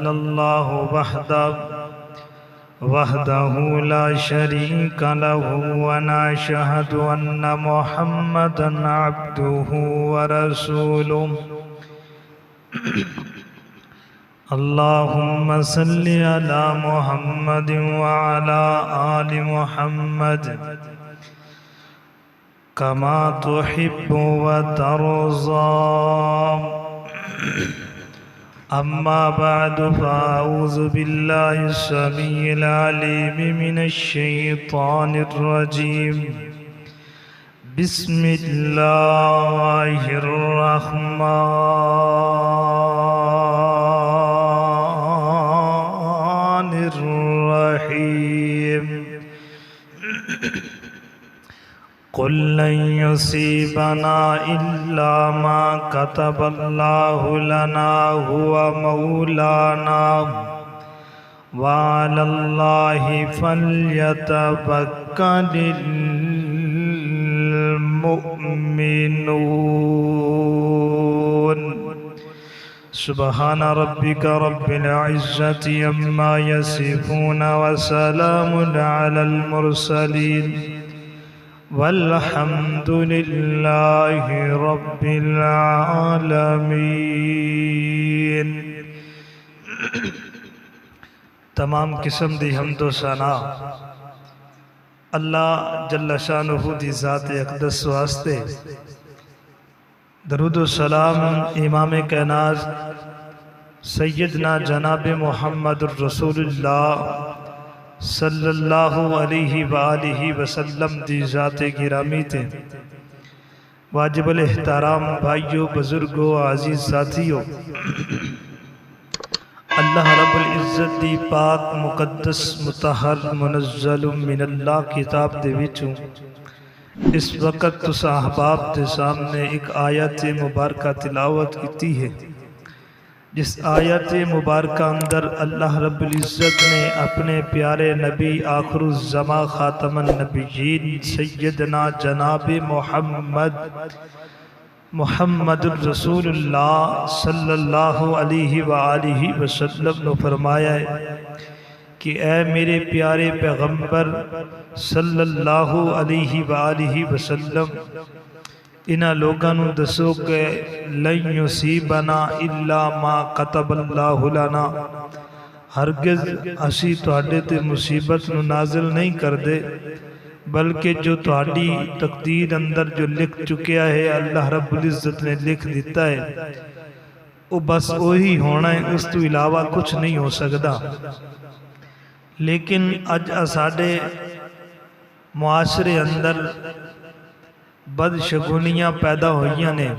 इल्लल्लाह वहदहु ला शरीका लहु व नशहदु अन्ना मुहम्मदन अब्दुहु व रसूलुहु। अल्लाहुम्मा सल्लि अला मुहम्मद व अला आलि मुहम्मद कमा तुहिब्बु व तर्ज़ा। अम्मा बअद फ़अऊज़ु बिल्लाहि स्समीइल अलीम मिनश शैतानिर रजीम। बिस्मिल्लाहिर रहमानिर रहीम। कुल लन युसीबना इल्ला मा कतबल्लाहु लना हुवा मौलाना व अलल्लाहि फल्यतवक्कलिल मुमिनून। सुब्हान रब्बिका रब्बिल इज्जति अम्मा यसिफून व सलामुन अलल मुरसलीन वल्हम्दुलिल्लाहि रब्बिल आलमीन। तमाम किस्म दी हम्दो सना अल्लाह जल्ल शानुहु दी ज़ात अक़दस वास्ते। दरूद व सलाम इमाम कायनात सैयदना जनाब मुहम्मदुर रसूलुल्लाह सल्लल्लाहु अलैहि वालिहि वसल्लम दी ज़ात गिरामी ते। वाजिबुल एहतराम भाइयों, बुजुर्गों, आज़ीज़ साथियों, अल्लाह रब्बुल इज़्ज़त दी पाक मुक़द्दस मुतहर मुनज़्ज़ल मिनल्लाह किताब दे विचों इस वक़्त तुसां अहबाब दे सामने एक आयत मुबारका तिलावत की है, जिस आयत मुबारका अंदर अल्लाह रब्बुल इज़्ज़त ने अपने प्यारे नबी आखिरुज़्ज़मा ख़ातमुन नबिय्यीन सैयदना जनाब मुहम्मदुर रसूलुल्लाह सल्लल्लाहु अलैहि वालिहि वसल्लम ने फरमाया है कि ऐ मेरे प्यारे पैगंबर सल्लल्लाहु अलैहि वालिहि वसल्लम, इन्हां लोगों नूं दसो कि लन युसीबना इल्ला मा कतबल्लाहु लना, हरगिज़ असी तुहाडे ते मुसीबत नूं नाज़िल नहीं करदे, बल्कि जो तुहाडी तकदीर अंदर जो लिख चुकिया है, अल्लाह रब्बुल इज़्ज़त ने लिख दिता है, वो बस वही होना है, उस तो इलावा कुछ नहीं हो सकता। लेकिन अज साडे मुआशरे अंदर बदशगुनियाँ पैदा होइयां ने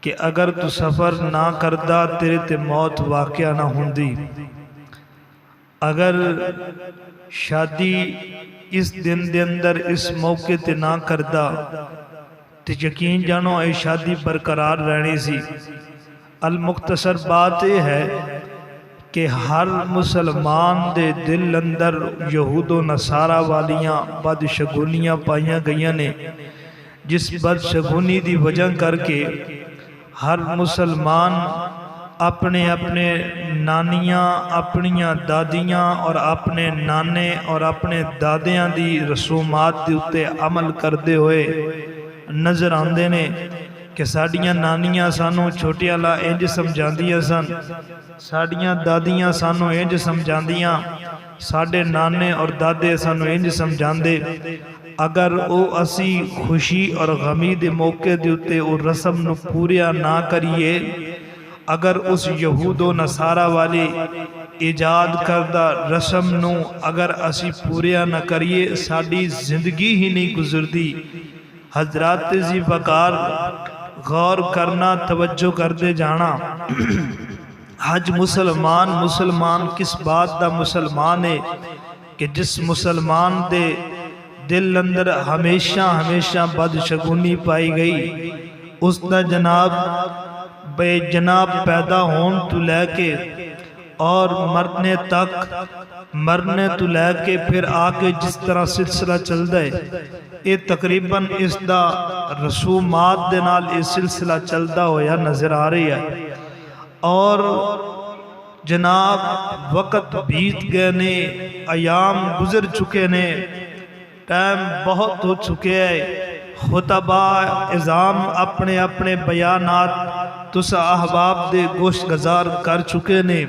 कि अगर तू सफ़र ना करदा तेरे ते मौत वाक़या ना होंदी, अगर शादी इस दिन दे अंदर इस मौके ते ना करदा तो यकीन जानो ये शादी बरकरार रहनी सी। अल मुख्तसर बात यह है कि हर मुसलमान दे दिल अंदर यहूदो नसारा वालियां बदशगुनियाँ पाइया गई ने, जिस बदशगुनी की वजह करके हर मुसलमान अपने अपने नानियाँ, अपनियां दादियाँ और अपने नाने और अपने दादियाँ दी रसूमात के उत्ते अमल करते हुए नज़र आते ने कि साड़ियाँ नानियाँ सानू छोटियां ला इंज समझांदियां सन, साड़ियाँ दादियाँ सानू इंज समझांदियां, साडे नाने और दादे सानू इंज समझाते। अगर वो असी खुशी और गमी के मौके के उत्ते वो रस्म नू पूरा ना करिए, अगर उस यहूदो नसारा वाली ईजाद करदा रस्म नू अगर असी पूरा न करिए, साड़ी जिंदगी ही नहीं गुजरती। हजरात जी वकार गौर करना, तवज्जो करते जाना। हज मुसलमान किस बात का मुसलमान है कि जिस मुसलमान दे दिल अंदर हमेशा हमेशा बदशगुनी पाई गई, उसका जनाब बेजनाब पैदा होने तो लैके और मरने तो लैके फिर आके जिस तरह सिलसिला चलता है, ये तकरीबन इसका रसूमात दे नाल ये सिलसिला चलता होया नज़र आ रही है। और जनाब वक़्त बीत गए ने, अयाम गुजर चुके ने, टाइम बहुत हो चुके हैं। खुतबा इज़ाम अपने अपने बयानात तुस अहबाब दे गोश गजार कर चुके ने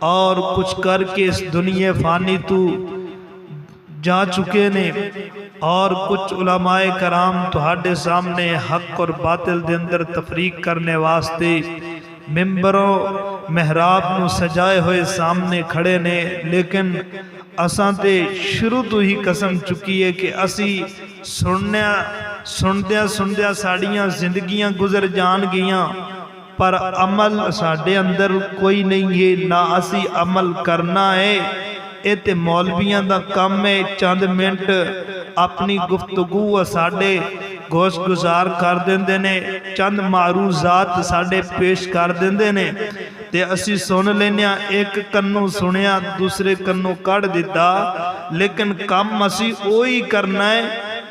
और कुछ करके इस दुनिया फ़ानी तू जा चुके ने। और कुछ उलमाए कराम तुहाडे सामने हक और बातिल दे अंदर तफरीक करने वास्ते मिंबरों महराब नू सजाए हुए सामने खड़े ने। लेकिन असां ते शुरू तो ही कसम चुकी है कि असी सुनद्या साड़ियां जिंदगियां गुजर जान गियां, पर अमल साडे अंदर कोई नहीं है, ना असी अमल करना है। ये ते मौलवियां दा काम है, चंद मिनट अपनी गुफ्तगू साडे गोश गुजार कर देंदे ने, चंद मारूजात साडे पेश कर देंदे ने ते असी सुन लेने। एक कन्नों सुनिया दूसरे कन्नों कढ़ दिता, लेकिन काम असी ओही करना है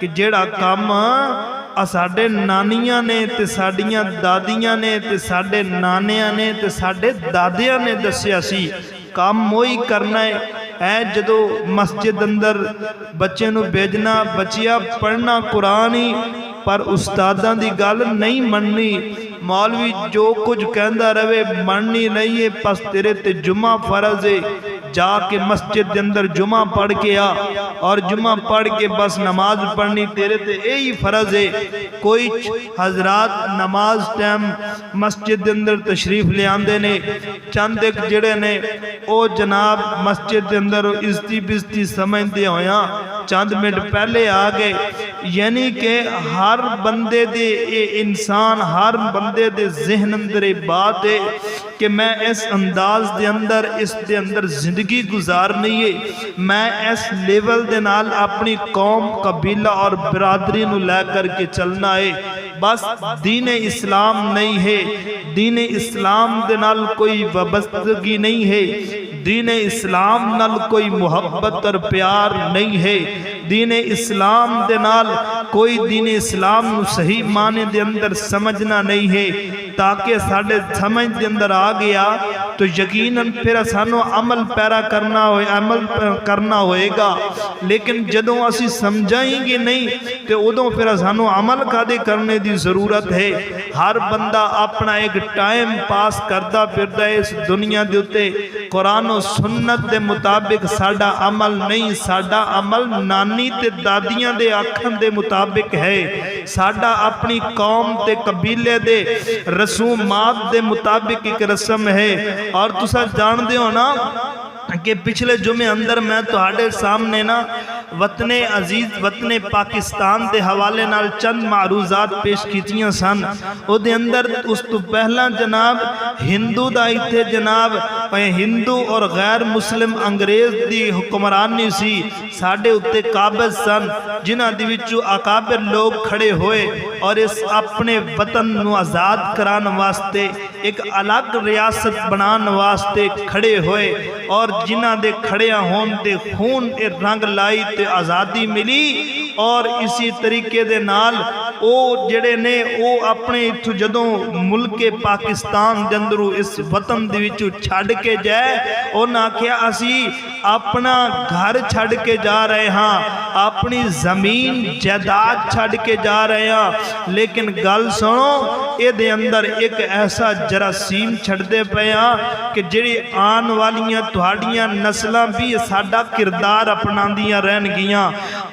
कि जेड़ा काम साडे नानियां ने ते साडियां दादियां ने ते साडे नानियां ने ते साडे दादियां ने दस्सिया सी, काम ओही करना है। जदों मस्जिद अंदर बच्चे नूं भेजना, बच्चिया पढ़ना कुरान ही, पर उस्तादां दी गल नहीं मननी। मौलवी जो कुछ कहंदा रहे मननी नहीं है। बस तेरे ते जुमा फर्ज है, जाके मस्जिद के अंदर जुमा पढ़ के आ, और जुमा पढ़ के बस नमाज पढ़नी तेरे ते यही फर्ज है। कोई हजरात नमाज टाइम मस्जिद के अंदर तशरीफ ले आंदे ने, चंद एक जिहड़े ने ओ जनाब मस्जिद के अंदर इज्जती बिजती समझदे होया चंद मिनट पहले आ गए। यानी कि हर बंदे दे ये इंसान, हर बंदे दे जहन अंदर ये बात है कि मैं इस अंदाज दे अंदर इस दे अंदर जिंदगी गुजारनी है। मैं इस लेवल दे नाल अपनी कौम, कबीला और बिरादरी नूं लै करके चलना है। बस दीन इस्लाम नहीं है, दीन इस्लाम दे नाल कोई वाबस्तगी नहीं है, दीन इस्लाम नाल कोई मुहब्बत और प्यार नहीं है, दीन इस्लाम दे नाल कोई दीन इस्लाम नूं सही माने दे अंदर समझना नहीं है। ताकि साडे समझ दे अंदर आ गया तो यकीनन फिर सानू अमल पैरा करना हो, अमल करना होएगा। लेकिन जदों असी समझाएंगे नहीं तो उदों फिर सानू अमल कादे करने की जरूरत है। हर बंदा अपना एक टाइम पास करता फिरदा है इस दुनिया के उत्ते। कुरान और सुन्नत के मुताबिक साडा अमल नहीं, साडा अमल नानी ते दादियां दे आखन दे मुताबिक है। साडा अपनी कौम ते कबीले दे रसूमात दे मुताबिक एक रस्म है। और तुसा जानते हो ना कि पिछले जुमे अंदर मैं तुहाडे सामने ना वतने अजीज वतने पाकिस्तान के हवाले नाल चंद मारूजात पेश कीतियां सन। उहदे अंदर उस तो पहला जनाब हिंदू दा इत्थे जनाब हिंदू और गैर मुस्लिम अंग्रेज दी हुक्मरानी सी, साडे उत्ते काबिज सन, जिन्हां दे विचों अकाबिर लोग खड़े होए और इस अपने वतन नूं आज़ाद कराने वास्ते एक अलग रियासत बनाने वास्ते खड़े होए। और जिन्हां दे खड़िया होण ते खून ते रंग लाई ते आज़ादी मिली। और इसी तरीके दे नाल ओ जिहड़े ने ओ अपने इत्थों जदों मुल्के पाकिस्तान दे अंदरों इस वतन दे विचों छड्ड के जाए, उन्हां आखिया असी अपना घर छड्ड के जा रहे हाँ, अपनी जमीन जायदाद छड्ड के जा रहे हाँ। लेकिन गल सुनो, इहदे अंदर एक ऐसा जरासीम छड्डदे पे हाँ कि जिहड़ी आने वालियां तुहाडियां नस्लां भी साडा किरदार अपनांदियां रहणगियां,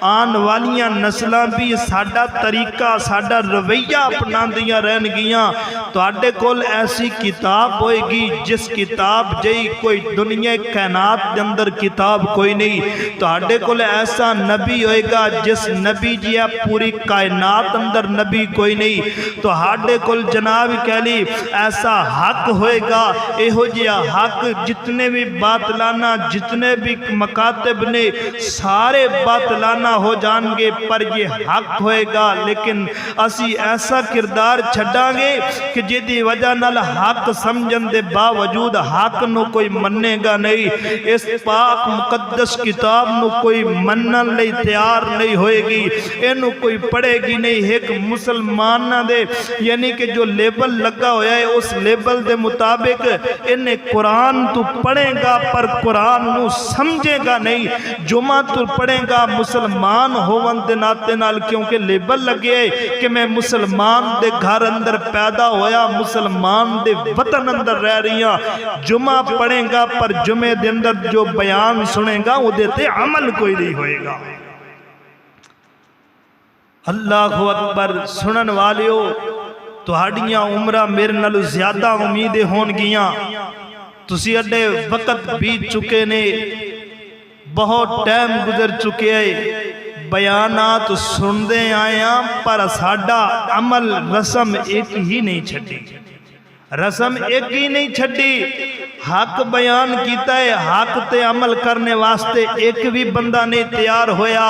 आने वालियां नस्लां भी साडा तरीका साडा रवैया अपनांदियां रहणगियां। तुहाडे कोल ऐसी किताब होएगी जिस किताब जई कोई दुनिया कायनात दे अंदर किताब कोई नहीं। तुहाडे कोल ऐसा नबी होएगा जिस नबी जिया पूरी कायनात अंदर नबी कोई नहीं। तुहाडे कोल जनाब कहली ऐसा हक होएगा, इहो जिहा हक जितने भी बातलाना जितने भी मकातब ने सारे बातलाना रवाना हो जाएंगे पर ये हक होएगा, लेकिन असी ऐसा किरदार छड्डांगे कि जिहदी वजह नाल हक समझण दे बावजूद हक नूं कोई मन्नेगा नहीं। इस पाक मुकद्दस किताब नूं कोई मन्नण लई तैयार नहीं होएगी, इनू कोई पढ़ेगी नहीं। एक मुसलमान दे यानी कि जो लेबल लगा होया है उस लेबल दे मुताबिक इन्हें कुरान तू पढ़ेगा पर कुरान नू समझेगा नहीं। जुमा तू पढ़ेगा मुसलमान होवन दे नाते नाल, क्योंकि लेबल लगे है कि मैं मुसलमान दे घर अंदर पैदा होया, मुसलमान दे वतन अंदर रह रही हाँ। जुमा पढ़ेगा पर जुमे दे अंदर जो बयान सुनेगा उहदे ते अमल कोई नहीं होएगा। अल्लाह अकबर। सुनन वालियो, तुहाड़ियां उम्रां मेरे नालों ज्यादा उम्मीदें होणगियां। तुसी अड्डे वक्त बीत चुके ने, बहुत टाइम गुजर चुके है, बयानात सुनते आए हैं पर साडा अमल रस्म एक ही नहीं छड्डी, रस्म एक ही नहीं छड्डी। हक बयान किया है, हक ते अमल करने वास्ते एक भी बंदा नहीं तैयार होया।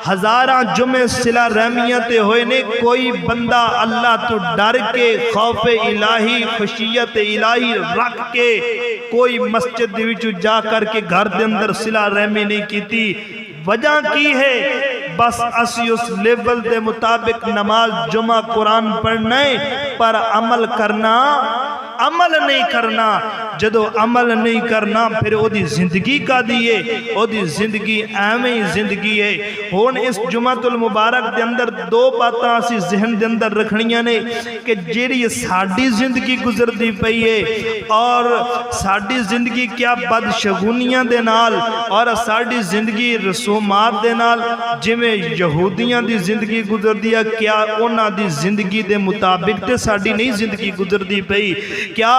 हजारां जुमे सिला रहमियां ते होए ने, कोई बंदा अल्लाह तो डर के खौफे इलाही खुशियत इलाही रख के कोई मस्जिद विच जा करके घर दे अंदर सिला रहमी नहीं कीती। वजह की है? बस असी उस लेवल दे मुताबिक नमाज जुमा कुरान पढ़ना है पर अमल करना, अमल नहीं करना। जदों अमल नहीं करना फिर ओदी जिंदगी का दिए, ओदी जिंदगी एवें ही जिंदगी है। हुण इस जुमातुल मुबारक दे अंदर दो बातां असी जहन दे अंदर रखणियां ने कि जिहड़ी साडी जिंदगी गुजरदी पई है और साडी जिंदगी क्या बदशगुनियां दे नाल और साडी जिंदगी रसूमात दे नाल जिवें यहूदियां दी जिंदगी गुजरदी है, क्या उन्हां दी जिंदगी दे मुताबिक ते साडी नहीं जिंदगी गुजरदी पई? क्या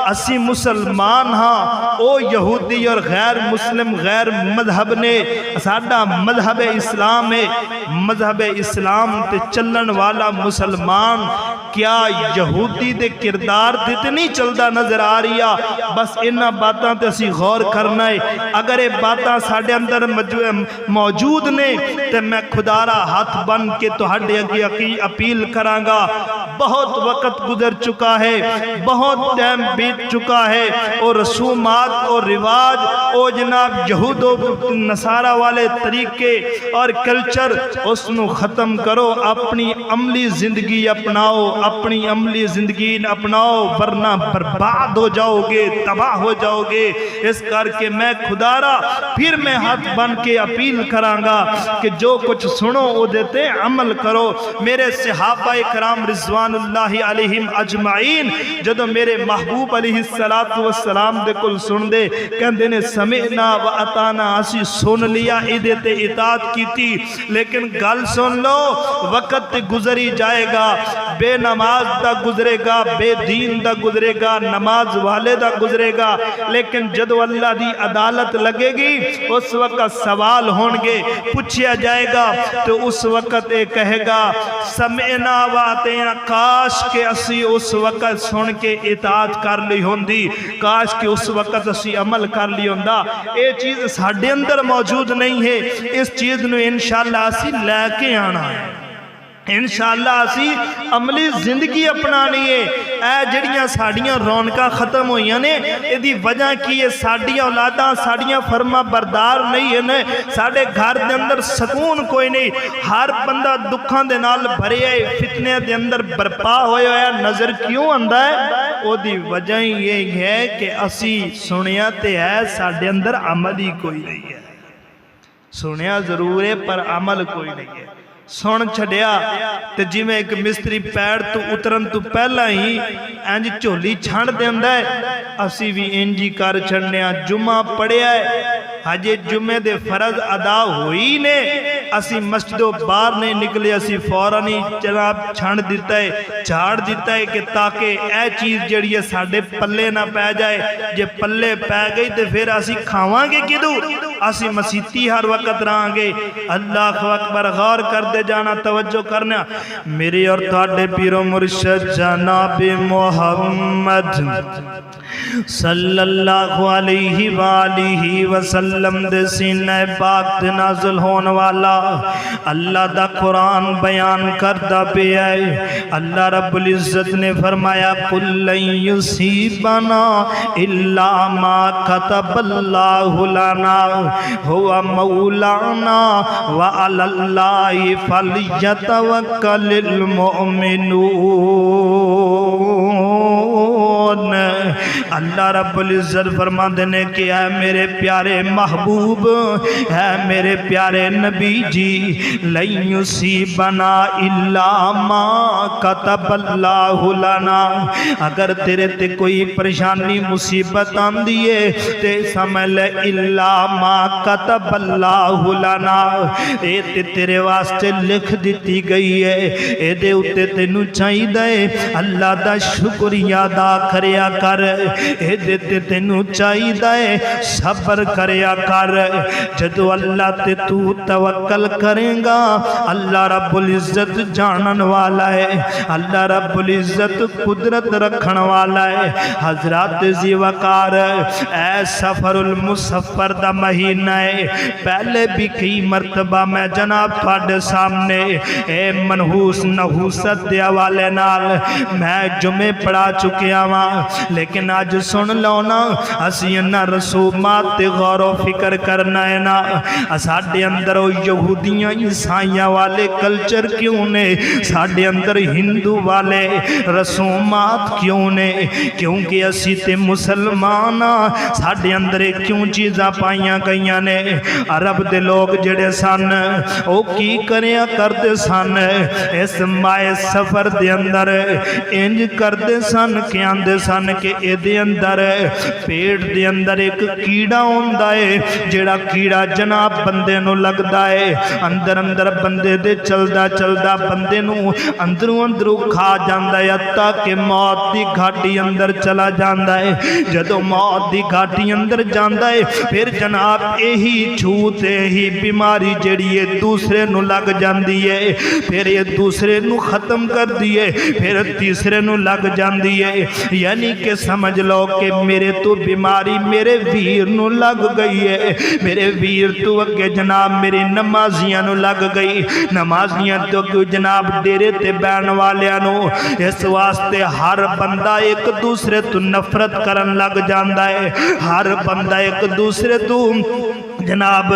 असी मुसलमान हाँ, ओ यहूदी और गैर मुस्लिम गैर मजहब ने, साडा मजहब इस्लाम है, मजहब इस्लाम ते चलन वाला मुसलमान क्या यहूदी दे किरदार ते ते नहीं चलता नजर आ रही है? बस इन्हां बातां ते असी गौर करना है। अगर ये बातां साडे अंदर मौजूद ने तो मैं खुदारा हाथ बन के तुहाडे अगे अपील करांगा। बहुत वक्त गुजर चुका है, बहुत टाइम बीत चुका है और रसूमात और रिवाज और जनाब यहूदो नसारा वाले तरीके और कल्चर उसनू ख़त्म करो। अपनी अमली ज़िंदगी अपनाओ, अपनी अमली ज़िंदगी अपनाओ वरना बर्बाद हो जाओगे, तबाह हो जाओगे। इस करके मैं खुदारा फिर मैं हाथ बन के अपील करांगा कि जो कुछ सुनो उहदे ते अमल करो। मेरे सहाबा इकराम रिज़वानुल्लाहि अलैहिम अजमाइन जदों मेरे महबूब अलैहिस्सलातु वस्सलाम दे कोल सुनदे कहंदे ने समिअना व अताना, असी सुन लिया इहदे ते इताअत कीती। लेकिन गल सुन लो, वक्त गुजरी जाएगा, बेनमाज दा गुजरेगा, बेदीन दा गुजरेगा, नमाज वाले दा गुजरेगा। लेकिन जदों अल्लाह दी अदालत लगेगी उस वक्त सवाल होंगे, पूछा जाएगा तो उस वक्त ये कहेगा समिअना व अताना, काश के असी उस वक्त सुन के इताअत कर ली होंदी, काश के उस वक्त असी अमल कर ली होंदा। ये चीज़ साडे अंदर मौजूद नहीं है। इस चीज़ नूं इंशाअल्लाह असी लैके आना है, इंशाअल्लाह असी अमली जिंदगी अपनानी है। ए जड़ियां साड़ियां रौनकां खत्म होईयां ने, इहदी वजह की है? साड़ियां औलादां साड़ियां फरमा बरदार नहीं है ने, साडे घर दे अंदर सकून कोई नहीं, हर बंदा दुखां दे नाल भरिया है, फितने दे अंदर बरपा होया है। नज़र क्यों आंदा है? ओदी वजह ये है कि असी सुनिया ते है, साडे अंदर अमल ही कोई नहीं है। सुनिया जरूर है पर अमल कोई नहीं है। सुन छड़िया तो जिमें एक मिस्त्री पैर तो उतरन तो पहला ही इंज झोली छंड देंदा है, असी भी इंज ही कर छड़ने। जुम्मा पढ़िया है, हजे जुम्मे दे फर्ज अदा हुई ने, असी मस्जिदों बाहर नहीं निकले, असी फौरन ही जनाब छंड दिता है, झाड़ दिता है कि ताकि यह चीज़ जड़ी है साडे पल्ले ना पै जाए। जे पल्ले पै गई तो फिर असी खावांगे किदू? असी मसीती हर वक्त रहांगे। अल्लाह अकबर। गौर करते जाना, तवज्जो करना। मेरे और तुहाडे पीरो मुर्शद जनाब मोहम्मद सल्लल्लाहु अलैहि वालिही वसल्लम दे सीने पाक ते नाज़िल होने वाला अल्लाह दा कुरान बयान करदा पिया है। अल्लाह रब्बुल इज्जत ने फरमाया कुल युसीबना इल्ला मा कतबल्लाहु लना हुवा मौलाना व अलल्लाहि फलयतवक्कलिल मुमिनून। अल्लाह रब्बुल इज्जत फरमाते ने कि है मेरे प्यारे महबूब, है मेरे प्यारे नबी जी, लन युसीबना इल्ला मा कतबल्लाहु लना। अगर तेरे ते कोई परेशानी मुसीबत आंदी है ते समझ ले इल्ला मा कतबल्लाहु लना, ए ते तेरे वास्ते लिख दी गई है। एदे उत्ते तेनू चाहिदा है अल्लाह दा शुक्रिया अदा करया कर, एदे ते तेनू चाहिदा है सब्र करया कर। जदों अल्लाह ते तू तवक्कल करेगा, अल्लाह रब्बुल इज्जत जानन वाला है, अल्लाह रब्बुल इज्जत कुदरत रखन वाला है। हजरत ज़ीवकार ऐ सफरुल मुसफ़र दा महीना है। पहले भी कई मरतबा मैं जनाब तुहाडे सामने ए मनहूस नहूसत दे हवाले नाल मैं जुमे पढ़ा चुकिया वा, लेकिन अज सुन लो ना, असी इन्हां रसूमात ते गौर फिक्र करना है ना। साडे अंदर यहूदियां ईसाइयां वाले कल्चर क्यों ने, साडे अंदर हिंदू वाले रसूमात क्यों ने? क्योंकि असी ते मुसलमान हाँ, साडे अंदर क्यों चीज़ां पाइया गई ने। अरब दे लोग जिहड़े सन वो की करया करते सन, इस माए सफर दे अंदर इंज करते सन कि आंदे सन कि इहदे अंदर पेट दे अंदर एक कीड़ा होंदा है, जिहड़ा कीड़ा जनाब बंदे नूं लगदा है, अंदर अंदर बंदे दे चलदा चलदा बंदे नूं अंदरों अंदरों खा जांदा है, ताकि मौत दी घाटी अंदर चला जांदा है। जदों मौत दी घाटी अंदर जांदा है फिर जनाब यही छूत यही बीमारी जिहड़ी है दूसरे नूं लग जांदी है, फिर ये दूसरे नूं खत्म कर दी है, फिर तीसरे नूं लग जांदी है। यानी कि समझ लो कि मेरे तो बीमारी मेरे वीर नूं लग गई है, मेरे वीर तो अगे जनाब मेरी नमाजियां नूं लग गई, नमाजियां तो अगे जनाब डेरे ते बैन वालियां नूं। इस वास्ते हर बंदा एक दूसरे तो नफरत करन लग जांदा है, हर बंदा एक दूसरे तो जनाब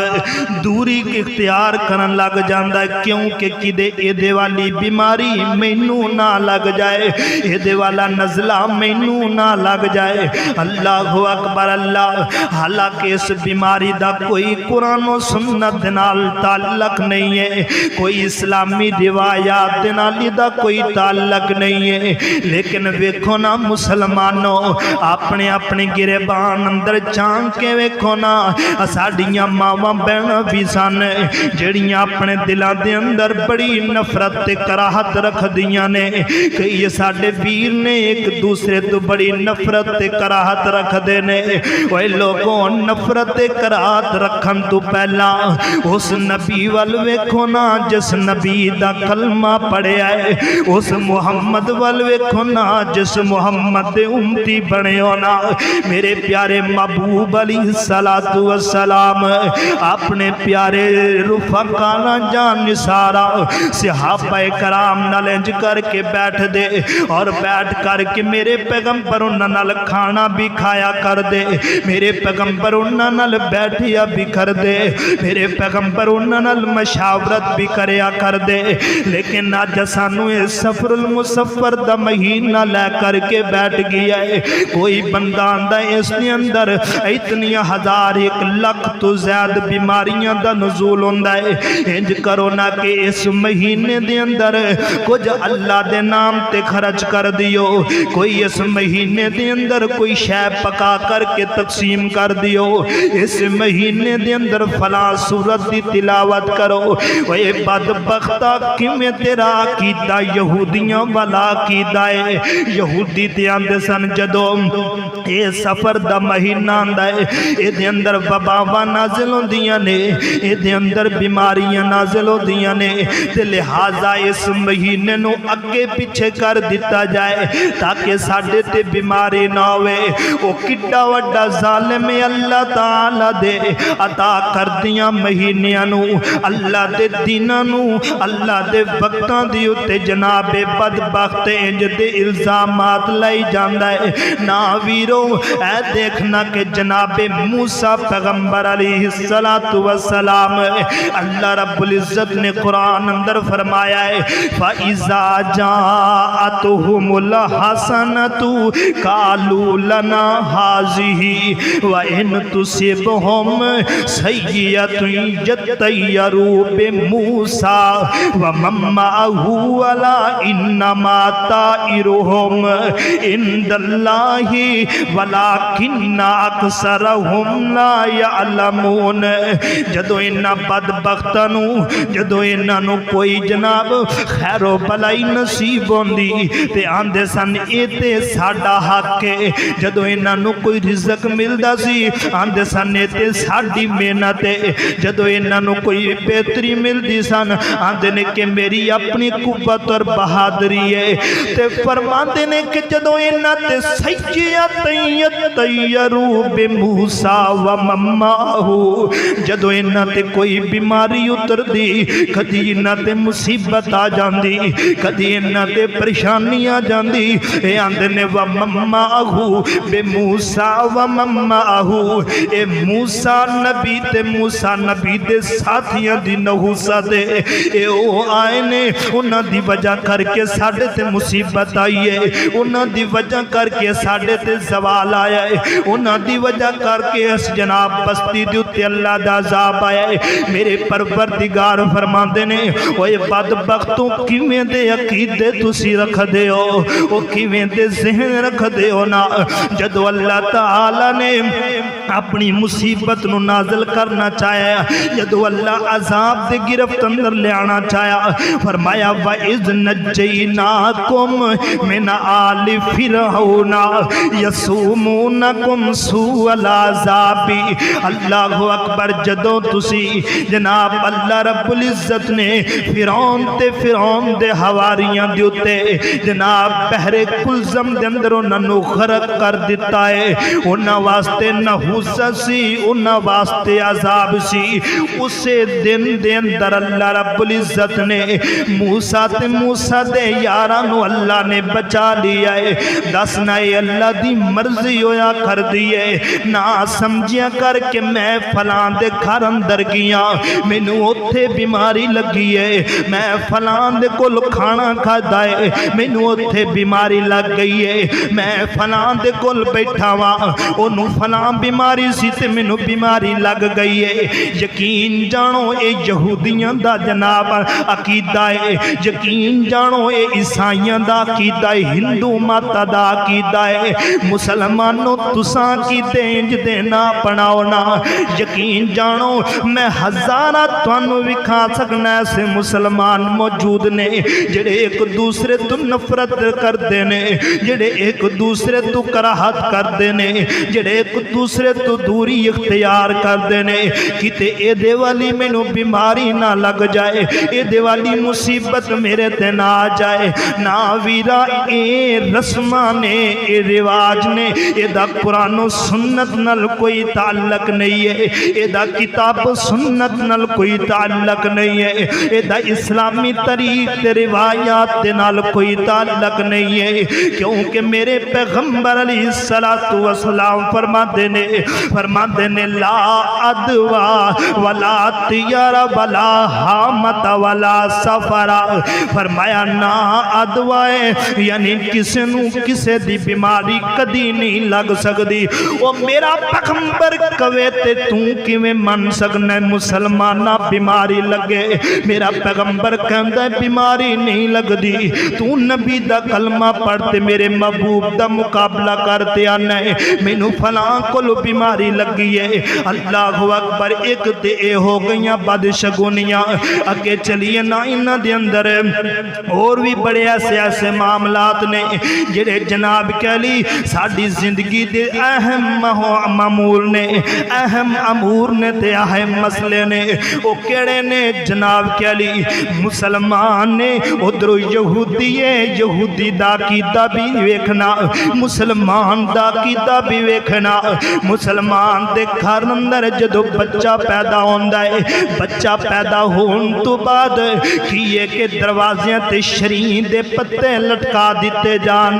दूरी इख्तियार करन लग जांदा है। क्योंकि किदे एदे वाली बीमारी मैनू ना लग जाए, एदे वाला नज़ला मैनू ना लग जाए। अल्लाहु अकबर अल्लाह। हालांकि इस बीमारी दा कोई कुरान और सुन्नत दे नाल ताल्लुक नहीं है, कोई इस्लामी रिवायात दे नाल दा कोई ताल्लुक नहीं है, लेकिन वेखो ना मुसलमानों, अपने अपने गिरेबान अंदर झांक के वेखो ना, साडियां मावां बहनां भी सन जड़ियां अपने दिलों के अंदर बड़ी नफरत ते कराहत रखदियां ने। कई साडे वीर ने एक दूसरे तो बड़ी नफरत ते कराहत रखते ने। ओए लोगों, नफरत ते कराहत रखन तो पहला उस नबी वल वेखो ना जिस नबी दा कलमा पढ़िया है, उस मुहम्मद वल वेखो ना जिस मुहम्मद दे उम्मती बने हो ना। मेरे प्यारे महबूब अलैहिस्सलातु वस्सलाम अपने प्यारे रुफकाना जान निसारा सहाबाए कराम नाल इंज करके बैठ दे, और बैठ करके मेरे पैगंबर उन्हां नाल खाना भी खाया कर दे, मेरे पैगंबर उन्हां नाल बैठिया भी कर दे, मेरे पैगंबर उन्हां नाल मशावरत भी करया कर दे। लेकिन अज सानू इस सफरुल मुसफ़र दा महीना लै करके बैठ गया है। कोई बंदा आंदा इसके अंदर इतनियां हजार एक लख तो ज्यादा बीमारियां दा नज़ूल होंदा है। इंज करो ना कि इस महीने दे अंदर कुछ अल्लाह दे नाम ते खर्च कर दियो, कोई इस महीने दे अंदर कोई शै पका करके तकसीम कर दियो, इस महीने दे अंदर फलां सूरत दी तिलावत करो। ओए बदबख्ता किवें तेरा कीदा यहूदियां वाला कीदा है। यहूदी ते आंदे सन जदों ये सफर दा महीना आंदा है, इहदे अंदर वबावां नाज़िल होंदियां ने, इहदे अंदर बीमारियां नाज़िल होंदियां ने, ते लिहाजा इस महीने नूं अगे पिछे कर दिता जाए ताकि साडे ते बीमारी ना होवे वो किड्डा वड्डा जालिम अल्लाह ताला दे अता करदियां महीनियां नू अल्लाह दे दिनां नू अल्लाह दे वक्तां दी उत्ते जनाबे बदबख्त इंज दे इल्जामात लाई जांदा है ना वीरो ऐ देखना कि जनाबे मूसा पैगंबर अलैहिस्सलातु वस्सलाम अल्लाह रब्बुल इज्जत ने कुरान अंदर फरमाया है फ़इज़ा जाअतहुमुल हसनतु कालू लना हाज़िही व इन तुसिबहुम सय्यतुन यतय्यरू बिमूसा व मम्माहु अला इन्नमा ताइरुहुम इंदल्लाहि वलाकिन्ना अक्सरहुम ला यअलमून। जदों इन्हां बदबख्तां नूं जदों इन्हां नूं कोई जनाब खैरो भलाई नसीब होंदी ते आंदे सन ये ते साडा हक है। जदों इन्हां नूं कोई रिज़क मिलदा सी आंदे सन ये ते साडी मेहनत है। जदों इन्हां नूं कोई बेहतरी मिलदी सन आंदे ने कि मेरी अपनी कुव्वत और बहादुरी है। ते फरमांदे ने कि जदों इन्हां ते सय्यतय्यरू बिमूसा व मम्माहू जदों इन्हां ते कोई बीमारी उतरदी कदी इन्हां ते मुसीबत आ जांदी कदी इन्हां ते परेशानी आ जांदी ए आंदे ने व मम्माहू बिमूसा व मम्माहू ए मूसा नबी ते मूसा नबी दे साथियां दी नहूसत ए ओ आए ने उन्हां दी वजह करके साडे ते मुसीबत आई है उन्हां दी वजह करके साडे ते सवाल आया है उन्हां दी वजह करके इस जनाब बस्ती दे उत्ते अल्लाह दा अज़ाब आया है। मेरे परवरदिगार फरमांदे ने ओए बदबख्तों किवें दे अकीदे तुसी रखदे हो ओ किवें दे ज़हन रखदे हो ना जदों अल्लाह ताला ने अपनी मुसीबत नूं नाज़िल करना चाहया जदों अल्लाह अज़ाब दे गिरफ्त अंदर ले आना चाहया फरमाया व इज़ नज्जैनाकुम मिन आलि फिरऔना यसुमूनकुम सूअल अज़ाबी। अल्लाहु अकबर। जदों तुसी जनाब अल्लाह रब्बुल इज्जत ने फिरौन दे हवारियां दे उत्ते जनाब बहरे कुलज़म दे अंदर उन्हां नूं गरक कर दिता है। उन्हां वास्ते नहूसत सी उन्हां वास्ते अज़ाब सी। उसे दिन दे अंदर अल्लाह रब्बुल इज्जत ने मूसा ते मूसा दे यारां नूं अल्लाह ने बचा लिया है। दसना ये अल्लाह दी मर्जी होया कर दी है ना समझिया करके मैं फलां दे घर अंदर गया मैनू उत्थे बीमारी लगी है मैं फलां दे कोल खाना खादा है मैनू उत्थे बीमारी लग गई है मैं फलां दे कोल बैठा वा ओनू फलां बीमारी सी ते मैनू बीमारी लग गई है। यकीन जानो ये यहूदियां दा जनाब अकीदा है यकीन जानो ये ईसाइयां दा अकीदा है हिंदू माता दा अकीदा है मुसलमानों तुसां कीते इंज दे ना अपनाओ ना। यकीन जानो मैं हज़ारा तुहानू विखा सकना ऐसे मुसलमान मौजूद ने जेड़े एक दूसरे तो नफरत करते ने जेड़े एक दूसरे तो कराहत करते ने जेड़े एक दूसरे तो दूरी इख्तियार करते ने किते एदे वाली मैनू बीमारी ना लग जाए एदे वाली मुसीबत मेरे ते ना आ जाए ना वीरा ए रस्मा ने ए रिवाज ने एदा कुरानो सुन्नत नाल कोई ताल्लक नहीं है एदा किताब सुन्नत नाल कोई ताल्लक नहीं है एदा इस्लामी तरीक ते रिवायात दे नाल कोई ताल्लक नहीं है क्योंकि मेरे पैगंबर अलैहिस्सलातु वस्सलाम फरमाते ने ला अदवा वला तियारा वला हामत वला सफरा। फरमाया ना अदवा है यानी किसी नू किसी दी बीमारी कदी नहीं लग सकती वो मेरा पैगंबर कवे ते तू किवें मन सकना मुसलमाना बीमारी लगे मेरा पैगंबर कहंदा बीमारी नहीं लगती तू नबी दा कलमा पढ़ते मेरे महबूब दा मुकाबला करते आना है मैनू फलां कोल बीमारी लगी है। अल्लाहु अकबर। एक ते ए हो गई बदशगुनियां अगे चलिए ना इन्हां दे अंदर और भी बड़े ऐसे ऐसे मामलात ने जेड़े जनाब कह ली साडी जिंदगी दे अहम मामूल ने अहम अमूर ने ते अहम मसले ने वो केड़े ने जनाब कह ली मुसलमान ने उधरों यहूदी है यहूदी दा कीदा भी वेखना मुसलमान दा कीदा भी वेखना। मुसलमान दे घर अंदर जदों बच्चा पैदा होंदा है, बच्चा पैदा होने तो बाद की है कि दरवाज़ियां ते शरीं दे पत्ते लटका दिते जान,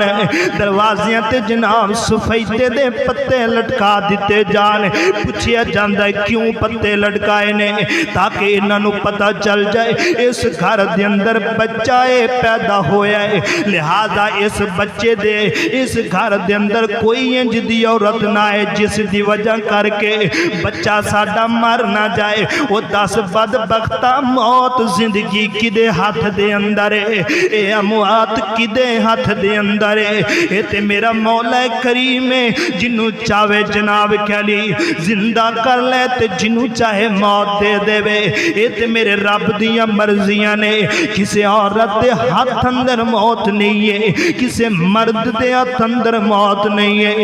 दरवाज़ियां ते जनाब सफेदे दे पत्ते लटका दिते जान। पूछया जांदा है क्यों पत्ते लटकाए ने? ताकि इन्हां नूं पता चल जाए इस घर दे अंदर बच्चा है पैदा होया है, लिहाजा इस बच्चे दे इस घर दे अंदर कोई इंज दी औरत ना है जिस दी वजह करके बच्चा साडा मर ना जाए। वो 10 बदबख्ता मौत जिंदगी किदे हाथ दे अंदर है, ए अमवात किदे हाथ दे अंदर है। ये ते मेरा मौला करीम है, जिन्नू चाहे जनाब कहली जिंदा कर ले ते जिन्नू चाहे मौत दे देवे। ये ते मेरे रब दियां मर्जियां ने। किसी औरत दे हाथ अंदर मौत नहीं है, किसी मर्द दे हाथ अंदर मौत नहीं है।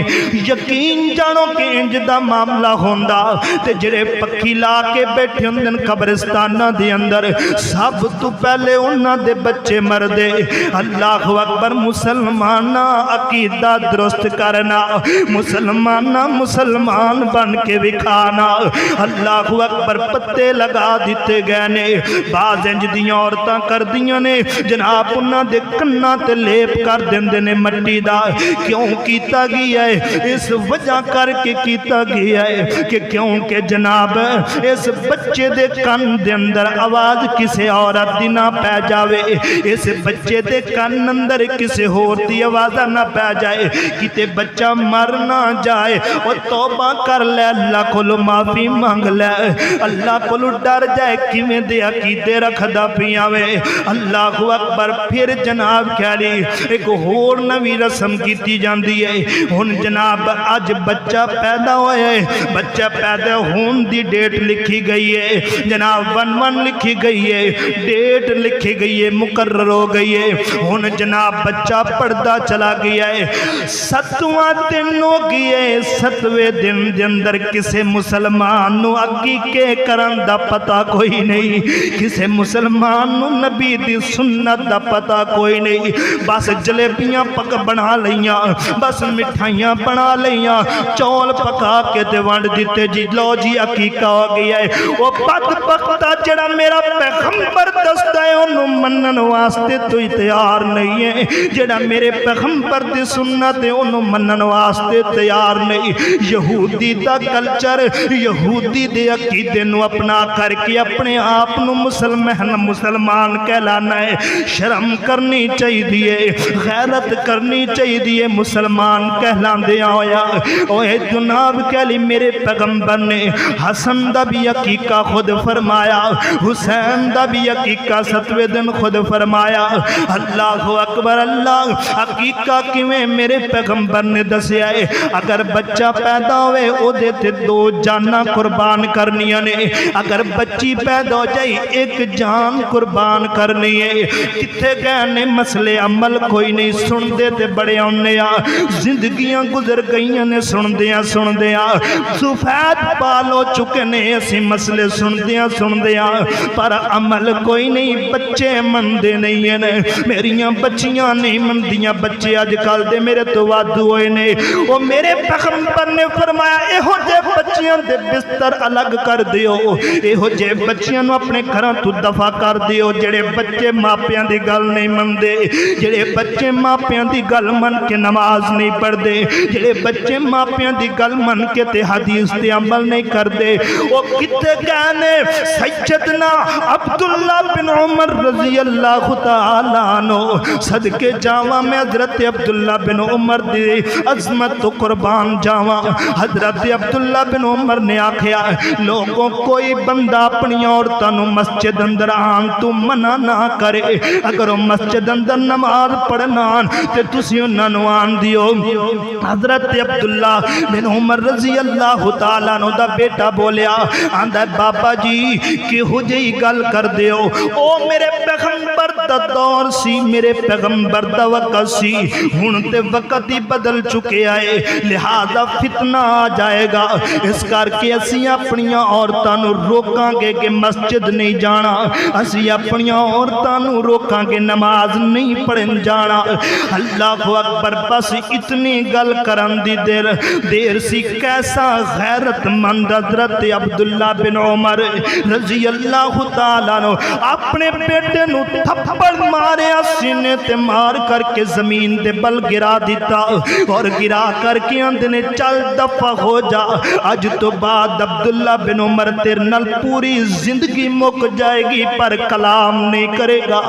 यकीन जानो कि इंज दा मामला होंदा ते जेड़े पक्की ला के बैठे होंदे कब्रिस्ताना दे अंदर सब तो पहले उन्हां दे बच्चे मरदे। अल्लाह अकबर। मुसलमाना अकीदा दुरुस्त करना, मुसलमाना मुसलमान बन के विखाना। अल्लाह अकबर। पत्ते लगा दिते गए ने। बाज इंज दियां औरतां करदियां ने जनाब उन्हां दे कन्नां ते लेप कर देंदे ने मट्टी दा। क्यों कीता गया है? इस वजह करके कीता गया है कि क्योंकि जनाब इस बच्चे दे कान दे अंदर आवाज किसी औरत दी ना पै जावे, इस बच्चे दे कान अंदर किसी होर दी आवाज ना पै जाए, किते बच्चा मर ना जाए। और तौबा कर ले, अल्लाह कोलों माफी मांग ले, अल्लाह कोलों डर जाए किवें दे अकीदे रखदा पिया वे। अल्लाह अकबर। फिर जनाब ख्याली एक होर नवी रस्म की जाती है। हुण जनाब अज बच्चा पैदा होया है, बच्चा पैदा होने की डेट लिखी गई है जनाब, 1-1 लिखी गई है, डेट लिखी गई है, मुकर्रर हो गई है। हुण जनाब बच्चा पढ़ता चला गया है, 7वां दिन हो गया है। 7वें दिन के अंदर किसी मुसलमान नूं अकीके करन दा पता कोई नहीं, किसी मुसलमान नूं नबी दी सुन्नत दा पता कोई नहीं। बस जलेबियां पक बना लियां, बस मिठाइयां बना लियां, चौल पका के ते वंड दिते जी, लो जी अकीका हो गया है। वो बदबख्ता जेड़ा मेरा पैगंबर दसदा है ओनू मनन वास्ते तो तैयार नहीं है, जेड़ा मेरे पैगंबर दी सुन्नत है ओनू मनन वास्ते तैयार नहीं। यहूदी दा कल्चर, यहूदी दे अकीदे नू अपना करके अपने आप नू मुसलमान कहलाना है। शर्म करनी चाहिए, गैरत करनी चाहिए मुसलमान कहलांदे होया। ओए जनाब कहली मेरे पैगंबर ने हसन दा भी अकीका खुद फरमाया, हुसैन दा भी अकीका 7वें दिन खुद फरमाया। अल्लाह अकबर। अल्लाह अकीका किवें मेरे पैगंबर ने दसिया है। अगर बच्चा पैदा होवे ओदे ते 2 जाना कुर्बान करनियां ने, अगर बच्ची पैदा हो जाए एक जान कुर्बान करनी है। किथे गए ने मसले अमल कोई नहीं सुनते ते बड़े आने जिंदगियां गुजर गई ने सुनदियां सुनदियां सुफैद पाल हो चुके ने। असी मसले सुनदियां पर अमल कोई नहीं, बच्चे मनते नहीं हैं। मेरियां बच्चियां नहीं मनदियां, बच्चे अजकल दे मेरे तो वाधू होए ने। वो मेरे पैगंबर ने फरमाया इहो जे बच्चियां दे बिस्तर अलग कर दियो, इहो जे बच्चियां नूं अपने घरां तो दफा कर दियो। जेड़े बच्चे मापियां दी गल नहीं मनदे, जेड़े बच्चे मापियां दी गल मन के नमाज नहीं पढ़ते, जेड़े बच्चे मापियां दी गल मन के ते हदीस ते अमल नहीं करते, वो किथे गए ने? सैयदना अब्दुल्ला बिन उमर रजी अल्लाह तआला अन्हु सदके जावा मैं हजरत अब्दुल्ला बिन उमर दी अजमत तो कुर्बान जावा। हजरत अब्दुल्ला बिन उमर ने आखिया लोगों कोई बंदा अपनी औरतों नूं मस्जिद अंदर आन तू मना ना करे, अगर वो मस्जिद अंदर नमाज पढ़ना ते तुसीं उन्हां नूं आन दियो। हजरत अब्दुल्ला बिन उमर रजी अल्लाह तआला अन्हु दा बेटा बोलिया आंदा बाबा जी किहो जी गल कर दियो, ओ मेरे पैगंबर दा दौर सी, मेरे पैगंबर दा वक्त सी, हुण ते वक्त ही बदल चुके आए, लिहाजा फितना आ जाएगा। इस करके असी अपन औरतों रोकांगे कि मस्जिद नहीं जाना, असी अपन औरतों रोकांगे नमाज नहीं पढ़न जाना। अल्लाह अकबर। बस इतनी गल करन दी देर सी कैसा गैरतमंद हज़रत अब्दुल्ला बिन उमर रज़ी अल्लाह तआला अन्हु अपने बेटे नू थप्पड़ मारिया सीने ते मार करके जमीन दे बल गिरा दिता और गिरा करके आंदे ने चल दफा हो जा, अज तो बाद अब्दुल्ला बिन उमर तेरे नाल पूरी जिंदगी मुक जाएगी पर कलाम नहीं करेगा,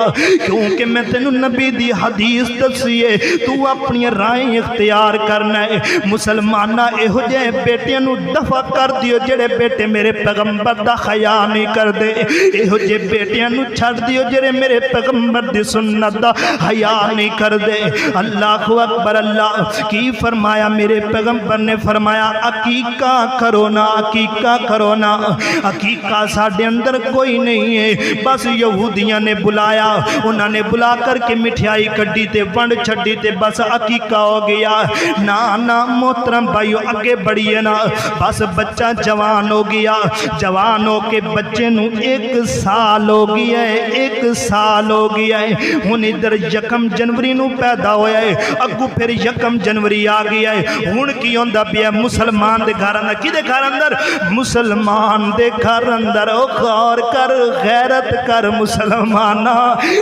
क्योंकि मैं तेनू नबी दी हदीस दसी है, तू अपनी राय इख्तियार करना है। मुसलमाना इहो जे बेटियां नू दफा कर दियो जेड़े बेटे मेरे पैगंबर दा हया नहीं करदे, इहो जे बेटियां नू छड्ड दियो जेड़े मेरे पैगंबर दी सुन्नत दा हया नहीं करदे। अल्लाह अकबर। अल्लाह की फरमाया, मेरे पैगंबर ने फरमाया अकीका करो ना, अकीका करो ना। अकीका साडे अंदर कोई नहीं है, बस यहूदियां ने बुलाया, उन्होंने बुला करके मिठाई कड्डी ते वंड छड्डी ते बस अकीका हो गया। ना ना मोहतरम भाइयों अगे बढ़िए ना, बस बच्चा जवान हो गया, जवान हो के बच्चे नू 1 साल हो गया है, 1 साल हो गया है। हुण इधर 1 जनवरी नू पैदा होया है, अगू फिर 1 जनवरी आ गया है। हुण की होंदा पिया मुसलमान दे घर अंदर, किदे घर अंदर? मुसलमान दे घर अंदर। ओ गौर कर, गैरत कर मुसलमाना,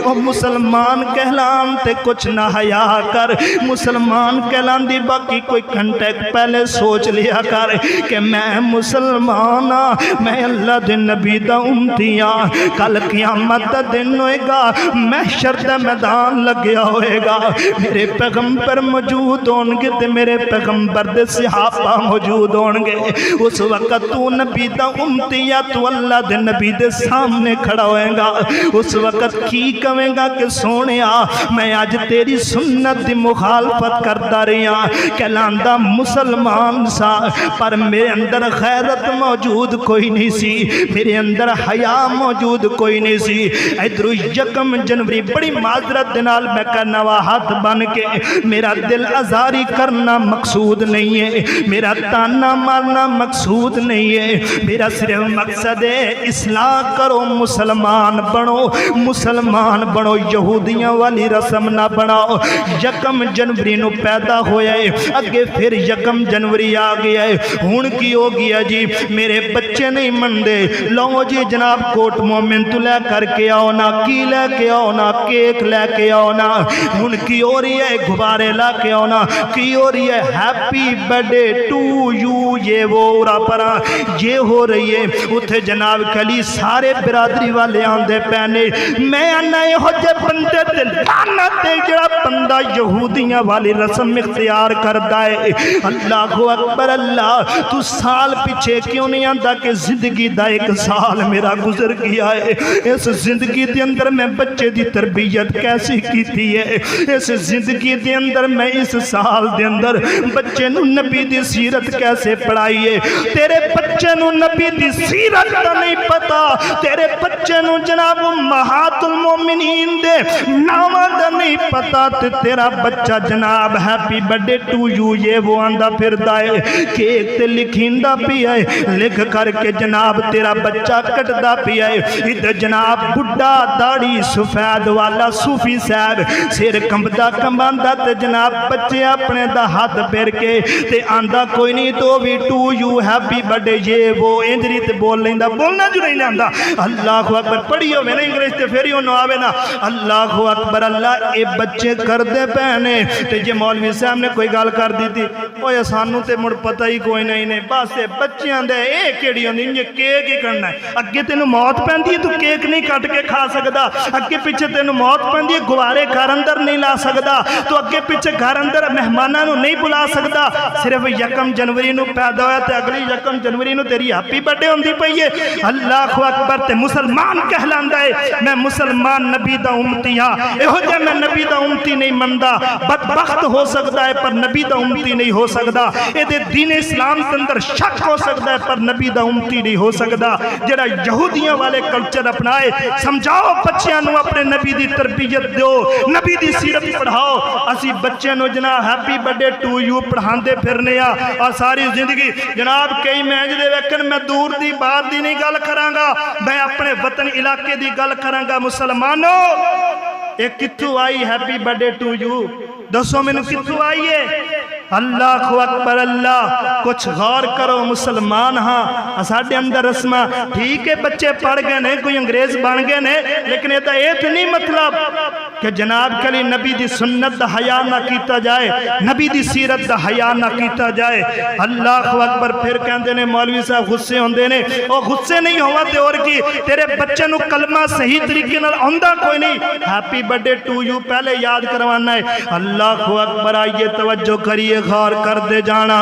ओ मुसलमान कहलान ते कुछ ना हया कर। मुसलमान कहलान दी बाकी कोई घंटे पहले सोच लिया कर कि मैं मुसलमान हाँ, मैं अल्लाह दे नबी दा उम्मती हाँ। कल क़यामत दा दिन होएगा, महशर दा मैदान लग्या होएगा, मेरे पैगंबर मौजूद होंगे ते मेरे पैगंबर दे सहाबा मौजूद होंगे। उस वक्त तू नबी दा उम्मती या तू अल्लाह दे नबी दे सामने खड़ा होएगा। उस वक्त की कहेगा कि सोनिया मैं अज तेरी सुन्नत दी मुखालफत करता रहा, कहलांदा मुसलमान सा पर मेरे अंदर गैरत मौजूद कोई नहीं सी, मेरे अंदर हया मौजूद कोई नहीं सी। इधरों 1 जनवरी बड़ी माजरत दे नाल मैं करना वा हाथ बन के, मेरा दिल आजारी करना मकसूद नहीं है, मेरा ताना मारना मकसूद नहीं है, मेरा सिर्फ मकसद है इस्लाह करो, मुसलमान बनो, मुसलमान बनो, यहूदियों वाली रस्म ना बनाओ। 1 जनवरी नू पैदा होया है, अगे फिर 1 जनवरी आ गया है। हुण की हो गया जी, मेरे बच्चे नहीं मनते, लो जी जनाब कोट मोमिन तू लै करके आओ ना, की लैके आओ ना, केक लैके आओ ना। हुण की हो रही है, गुब्बारे ला के आओ ना, की हो रही है, हैप्पी बर्थडे टू यू, ये वो उरा परा ये हो रही है। उथे जनाब कली सारे बिरादरी वाले आंदे पैने, मैं आना इहो जे बंदे ते लानत है जेड़ा बंदा यहूदियां वाली रस्म इख्तियार करदा है। अल्लाह अकबर। अल्लाह तू साल पीछे क्यों नहीं आंदा कि जिंदगी दा 1 साल मेरा गुजर गया है, इस जिंदगी के अंदर मैं बच्चे की तरबियत कैसी की है, इस जिंदगी के अंदर मैं इस साल के अंदर बच्चे नू नबी दी सीरत कैसे पढ़ाई है। तेरे बच्चे नू नबी दी सीरत का नहीं पता, तेरे बच्चे नू जनाब महातुल मोमिनीन दे नावां दा नहीं पता, ते तेरा बच्चा जनाब हैप्पी बर्थडे टू यू ये वो आंदा फिरदा है, केक ते लिखिंदा पिया है, लिख करके जनाब तेरा बच्चा कटदा पिया है। इधर जनाब बुढ़ा दाढ़ी सफेद वाला सूफी साहब सिर कंबदा कंबांदा ते जनाब बच्चे अपने दा हाथ फेर के ते आंदा कोई नहीं तो भी टू यू हैप्पी बर्थडे ये वो इंजरी ते बोल लेंदा, बोलना जो नहीं आंदा। अल्लाह अकबर पढ़ी होवे ना इंग्लिश ते फिर ही उन्होंने आवे ना। अल्लाह अकबर। अल्लाह ये बच्चे करते पैने ते जे मौलवी साहब ने कोई गल कर दी थी ओए सानू ते मुड़ पता ही कोई नहीं ने, बस बच्चों दे ये केड़ी होंदी इंज केक ही करना है, अगे तेन मौत पैंदी है तू केक नहीं कट के खा सकदा, अगे पिछे तेन मौत पैंदी है गुब्बारे घर अंदर नहीं ला सकदा, तो अगे पिछे घर अंदर मेहमानों को नहीं बुला सकदा। सिर्फ 1 जनवरी नू पैदा होया ते अगली 1 जनवरी नू तेरी हैप्पी बर्थडे होंदी पई है। अल्लाह अकबर। ते मुसलमान कहलांदा है मैं मुसलमान नबी दा उम्मती हाँ, इहो जिहा मैं नबी दा उम्मती नहीं मनदा। बदबख्त हो सकता है पर नबी दा उम्मती नहीं हो सकता। इहदे दीन इस्लाम के अंदर शक हो सकता है पर नबी दा उम्मती नहीं हो सकता। जिहड़ा यहूदियों वाले कल्चर अपनाए, समझाओ बच्चों को अपने नबी की तरबियत दो, नबी की सीरत पढ़ाओ। असी बच्चों को जनाब हैप्पी बर्थडे टू यू पढ़ाते फिरने और सारी जिंदगी जनाब कई मैच दे वेखन। मैं दूर की बाहर की नहीं गल करांगा, मैं अपने वतन इलाके की गल करांगा। मुसलमानों ये कित्थों आई हैप्पी बर्थडे टू यू? दसो मैनू कित्थों आई है? अल्लाह अकबर अल्लाह। कुछ गौर करो मुसलमान हाँ, साढ़े अंदर रस्मा ठीक है, बच्चे पढ़ गए ने, कोई अंग्रेज बन गए ने, लेकिन ये तो नहीं मतलब कि जनाब कली नबी दी सुन्नत दा हया ना किया जाए, नबी दी सीरत दा हया ना किया जाए। अल्लाह अकबर। फिर कहते ने मौलवी साहब गुस्से होंदे ने, ओ गुस्से नहीं होवा ते और की, तेरे बच्चे नू कलमा सही तरीके नाल आंदा कोई नहीं, हैप्पी बर्थडे टू यू पहले याद करवाना है। अल्लाह अकबर। आइए तवज्जो करिए, गौर कर दे जाना।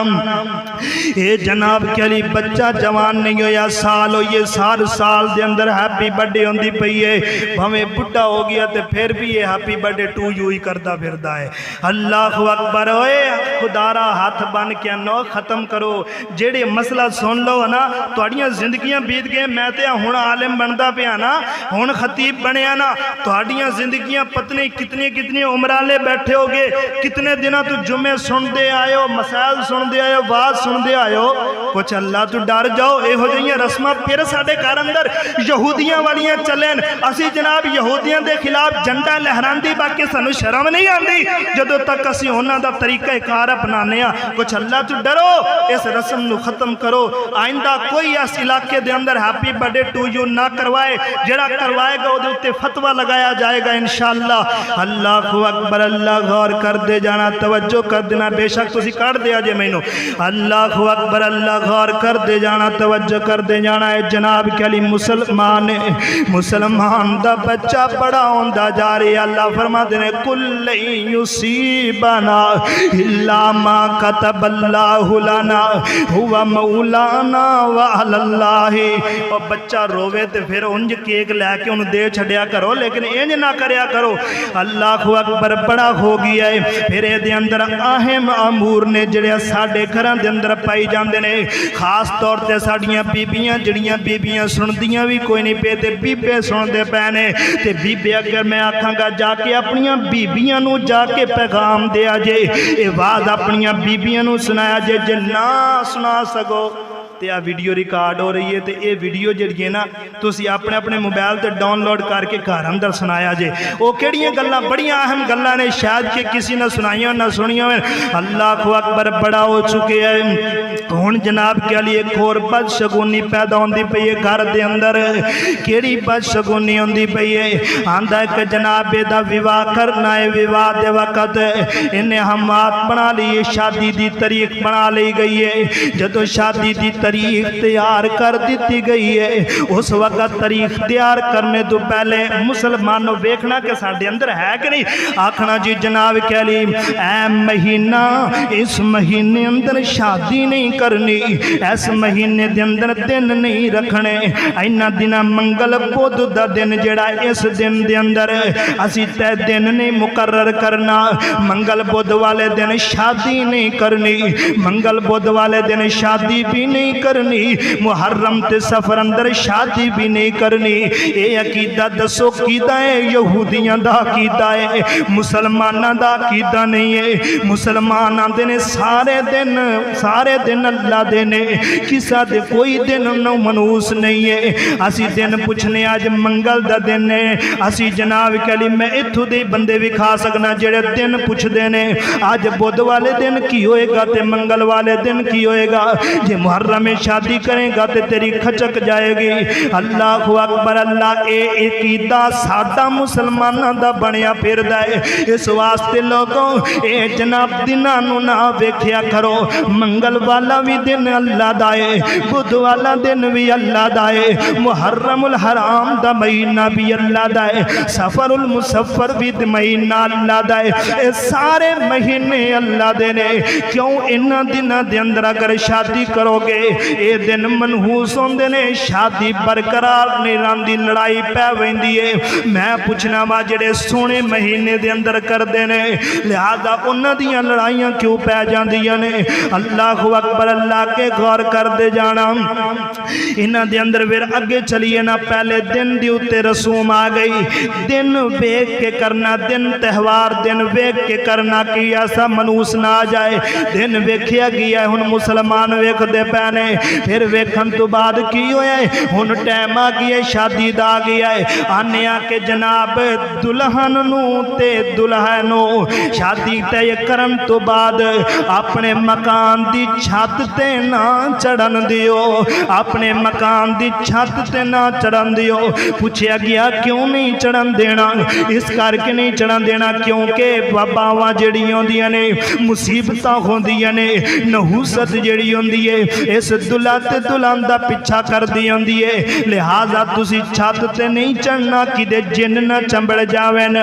ये जनाब के लिए बच्चा जवान नहीं होया, साल हो ये साल दे अंदर हैप्पी बर्थडे होंदी पई है, भावें बुढ़ा हो गया तो फिर भी ये हैप्पी बर्थडे टू यू ही करता फिरदा है। अल्लाह अकबर। ओए खुदारा हाथ बन के नो खत्म करो, जेड़े मसला सुन लो ना, तुहाड़ियां जिंदगियां बीत गए। मैं तो हुण आलिम बनता पिया ना, हुण खतीब बनया ना, तुहाड़ियां जिंदगियां पत्नी कितनी कितनी उम्र वाले बैठे हो गए, कितने दिनों तो जुमे सुनते आयो, मसाइल सुनते आयो, बात सुनते आयो। कुछ अल्लाह तो डर जाओ। इहो जिहियां रस्मां फिर साडे घर अंदर यहूदियां वालियां चलन। असी जनाब यहूदियां दे खिलाफ झंडा लहरांदी, बाकी सानू शर्म नहीं आती जदों तक असी उन्हां दा तरीका कार अपनाने आ। कुछ अल्लाह तो डरो, इस रस्म नू खत्म करो। आइंदा कोई इस इलाके दे अंदर हैप्पी बर्थडे टू यू ना करवाए, जेड़ा करवाएगा उहदे उत्ते फतवा लगाया जाएगा इंशाअल्लाह। अल्लाह अकबर। अल्लाह गौर कर दे जाना, तवज्जो कर देना, बेशक तुसी काट दिया जे मैनू। अल्लाह अकबर। अल्लाह गौर कर दे जाना, तवज्जो कर दे जाना है। जनाब के लिए मुसलमान दा बच्चा बड़ा होंदा जा रहा। अल्लाह फरमाते ने कुल युसीबना इल्ला मा कतबल्लाहु लना हुवा मौलाना व अलल्लाहि। और बच्चा रोवे तो फिर उंज केक लैके उन्हें दे छड़िया करो, लेकिन इंज ना करया करो। अल्लाह अकबर। बड़ा हो गया है। फिर ये अंदर अहम अमूर ने जिहड़े साडे घरां दे अंदर पाई जांदे ने, खास तौर पर साडियां बीबियां, जिहड़ियां बीबियां सुनदियां भी कोई नहीं पे ते बीबे सुनते पे ने। ते बीबे अगर मैं आखांगा जाके अपनियां बीबियां नू जाके पैगाम दिया जे, ये बात अपनियां बीबियां नू सुनाया जे, जे ना सुना सको तो आ वीडियो रिकॉर्ड हो रही है, तो ये वीडियो जी है ना तुसी अपने अपने मोबाइल से डाउनलोड करके घर अंदर सुनाया जे। वो किहड़ियां गल्लां बड़ियां अहम गल्लां ने, शायद कि किसी ने सुनाइया ना सुनिया हो। अल्लाह अकबर। बड़ा हो चुके हैं। हुण जनाब के लिए एक होर बदशगुनी पैदा होंदी पई है घर दे अंदर। किहड़ी बदशगुनी होंदी पई है? आंदा कि जनाब दा विवाह करना है, विवाह दे वक्त इन्हें हमात बना ली है, शादी दी तारीख बना ली गई है। जदों शादी दी तारीख तैयार कर दी गई है, उस वक्त तारीख तैयार करने तो पहले मुसलमानों देखना कि साडे अंदर है कि नहीं। आखना जी जनाब कह ली ऐ महीना, इस महीने अंदर शादी नहीं करनी, इस महीने के अंदर दिन नहीं रखने। इन्हां दिना मंगल बुध दा दिन जेड़ा, इस दिन के अंदर असी तय दिन नहीं मुकर्रर करना। मंगल बुध वाले दिन शादी नहीं करनी, मंगल बुध वाले दिन शादी भी नहीं करनी, मुहर्रम ते सफर अंदर शादी भी नहीं करनी। ये अकीदा दसो कीदा है? यहूदियां दा अकीदा है, मुसलमानां दा अकीदा नहीं है। मुसलमान आंदे ने सारे दिन अल्लाह दे ने, किसा दे कोई दिन मनूस नहीं है। असी दिन पूछने आज मंगल दा दिन है, असी जनाब कली मैं इत्थों दे बंदे विखा सकना जेड़े दिन पुछदे ने आज बुध वाले दिन की होएगा ते मंगल वाले दिन की होएगा। जे मुहर्रम में शादी करेगा तो तेरी खचक जाएगी। अल्लाह अकबर। अल्लाह ए अकीदा साडा मुसलमानां दा बनिया फिरदा है। इस वास्ते लोगों ए जनाब दिनां नू ना वेख्या करो। मंगल वाला भी दिन अल्लाह दा है, बुध वाला दिन भी अल्लाह दा है, मुहर्रमुल हराम दा महीना भी अल्लाह दा है, सफरुल मुसफ्फर भी महीना अल्लाह दा है। ये सारे महीने अल्लाह दे ने। क्यों? इन्हां दिनां दे अंदर अगर शादी करोगे ये दिन मनहूस होंदे ने, शादी बरकरार नहीं रहिंदी, लड़ाई पै वैंदी है। मैं पुछना वा जेड़े सोहने महीने दे अंदर करदे ने, लिहाजा उन्हां दियां लड़ाइयां क्यों पै जांदियां ने? अल्लाह अकबर, अल्लाह के गौर करदे जाना। इन्हां दे अंदर फिर अगे चलिए ना, पहले दिन दे उत्ते रसूम आ गई, दिन वेख के करना, दिन त्यौहार दिन वेख के करना कि ऐसा मनूस ना आ जाए। दिन वेखिया गया, हुण मुसलमान वेखदे पै ने। फिर वेखण तो बाद की होया, हुण टाइम आ गया शादी दा आ गया है। आने आके जनाब दुल्हन नूं ते दुल्हा नूं शादी तय करन तो बाद अपने मकान दी छत ते ना चढ़न दियो, अपने मकान दी छत ते ना चढ़न दियो। पूछया गया क्यों नहीं चढ़न देना? इस करके नहीं चढ़न देना क्योंकि बाबावां जिहड़ियां होंदियां ने, मुसीबतां होंदियां ने, नहूसत जिहड़ी होंदी है इस दुल्हा ते दुल्हन दा पिछा करदी होंदी है। लिहाजा तुसी छत ते नहीं चढ़ना किदे जिन ना चंबड़ जावन।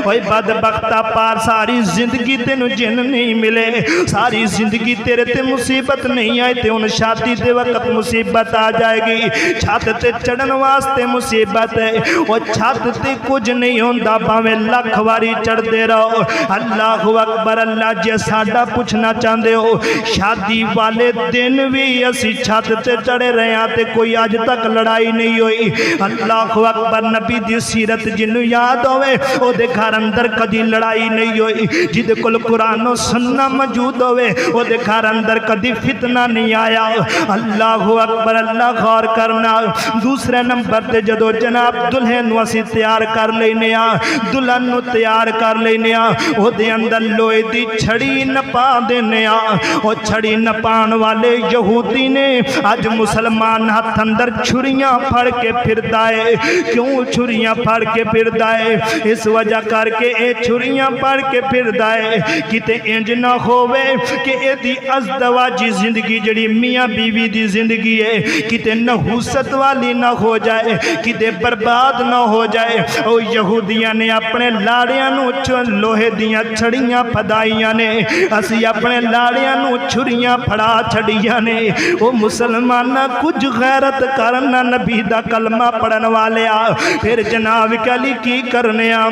ओए बदबख्ता पार सारी जिंदगी तेनू जिन नहीं मिले, सारी जिंदगी तेरे ते मुसीबत नहीं आई ते हुण शादी दे वक्त मुसीबत आ जाएगी। छत ते चढ़न वास्ते मुसीबत है, ओ छत ते कुछ नहीं होंदा भावें लख वारी चढ़दे रहो। अल्लाह अकबर, अल्लाह जे साडा पुछना चाहते हो, शादी वाले दिन भी असी छत ते चढ़े रहे हैं ते कोई अज तक लड़ाई नहीं हुई। अल्लाह अकबर, नबी दी सीरत जिन्नू याद होवे ओदे घर अंदर कदी लड़ाई नहीं हुई। जिदे कोल कुरान और सुन्ना मौजूद होवे ओदे घर अंदर कदी फितना नहीं आया। अल्लाह अकबर, अल्लाह गौर करना। दूसरे नंबर ते जदों जनाब दुल्हे नूं असी तैयार कर लेने आ, दुल्हन नूं तैयार कर लेने आ, ओदे अंदर लोहे दी छड़ी नपा देने आ। ओ छड़ी नपाण वाले यहूदी ने अज मुसलमान हथ अंदर छुरियां फड़ के फिरदा है। क्यों छुरियां फड़ के फिरदा है? इस वजह करके ए छुरियां फड़ के फिरदा है किते इंज ना होवे कि एदी अज़दवाजी जिंदगी जड़ी मियाँ बीवी दी जिंदगी है किते नहूसत वाली ना हो जाए, किते बर्बाद ना हो जाए। ओ यहूदियां ने अपने लाड़ियां नूं लोहे दियां छड़ियां फदाइयां ने, असी अपने लाड़ियां नूं छुरियां फड़ा छड़ियां ने। ओ मुसलमाना कुछ गैरत करना, नबी दा कलमा पढ़न वाले आ। फिर जनाब कली की करने आ,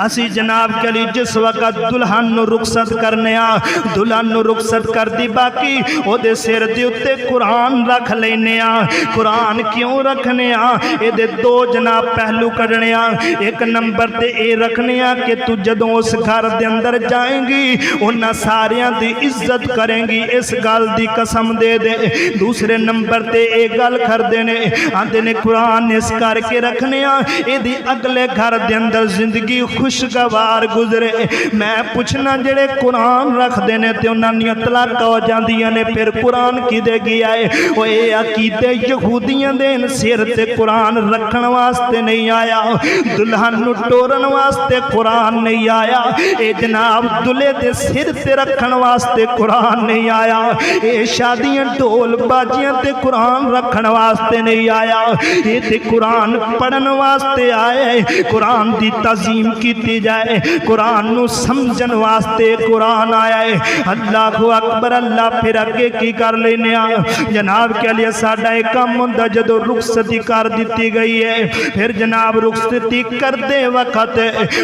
असी जनाब कली जिस वक्त दुल्हन नूं रुखसत करने आ, दुल्हन नूं रुखसत कर दी बाकी ओदे सिर दे उत्ते कुरान रख लेने आ। कुरान क्यों रखने आ? एदे दो जनाब पहलू कढ़ने आ। एक नंबर ते ए रखने आ कि तू जदों उस घर दे अंदर जाएंगी उन्हां सारियां दी इज्जत करेंगी, इस गल दी कसम दे दे। दूसरे नंबर ते ए गल करदे ने, आंदे ने कुरान इस करके रखने आ एदी अगले घर दे अंदर जिंदगी खुशगवार गुजरे। मैं पुछना जेड़े कुरान रखदे ने ते उन्हां दियां तलाकां हो जांदियां ने, फिर कुरान किदे गया है? ओ ए अकीदे यहूदियां दे सिर ते कुरान रखण वास्ते नहीं आया, दुल्हन नूं टोरन वास्ते कुरान नहीं आया। ए जनाब दुल्हे दे सिर ते रखण वास्ते कुरान नहीं आया। ए शादियां ढोल बाजियां ते कुरान रखण वास्ते नहीं आया। ये ते कुरान पढ़न वास्ते आया है, कुरान दी तज़ीम की जाए, कुरान नूं समझन वास्ते कुरान आया है। अल्लाह अकबर, अल्लाह फिर अगे की कर लेने आ जनाब के लिए साडा एक काम हुंदा जदों रुखसती कर दी गई है। फिर जनाब रुखसती करते वक्त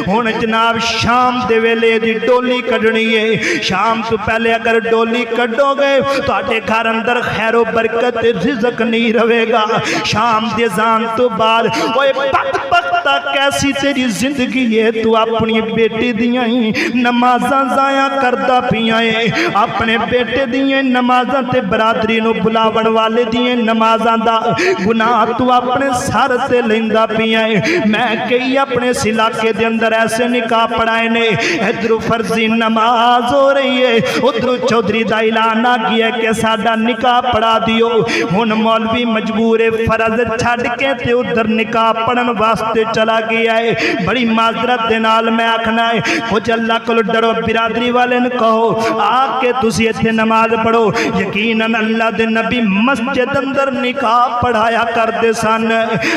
हुण जनाब शाम दे वेले दी डोली कढ़नी है। शाम तो पहले अगर डोली कढ़ोगे तुहाडे घर अंदर खैरो बरकत रिज़्क नहीं रहेगा। शाम दे जान तो बाद ओए बदबख्ता कैसी तेरी जिंदगी है, तू अपनी बेटी दियां ही नमाज़ां ज़ाया करदा पिया है, अपने बेटे दियां नमाज़ां ते बरादरी नूं बुलावन वाले दियां नमाज़ां दा गुनाह तू अपने सर ते लैंदा पिया है। मैं कई अपने इस इलाके दे अंदर ऐसे निकाह पढ़ाए ने, इधरों फर्जी नमाज हो रही है, उधरों चौधरी दा ऐलान आ गया कि साडा निकाह पढ़ा दियो। हुण मौलवी मजबूर है फर्ज छड्ड के ते उधर निकाह पढ़न वास्ते चला गया है। बड़ी माजरत दे नाल मैं आखना है कुछ अल्लाह को डरो, बिरादरी वाले ने कहो आके तुसी इत्थे नमाज पढ़ो। यकीनन अल्लाह दे नबी मस्जिद अंदर निकाह पढ़ाया करते सन।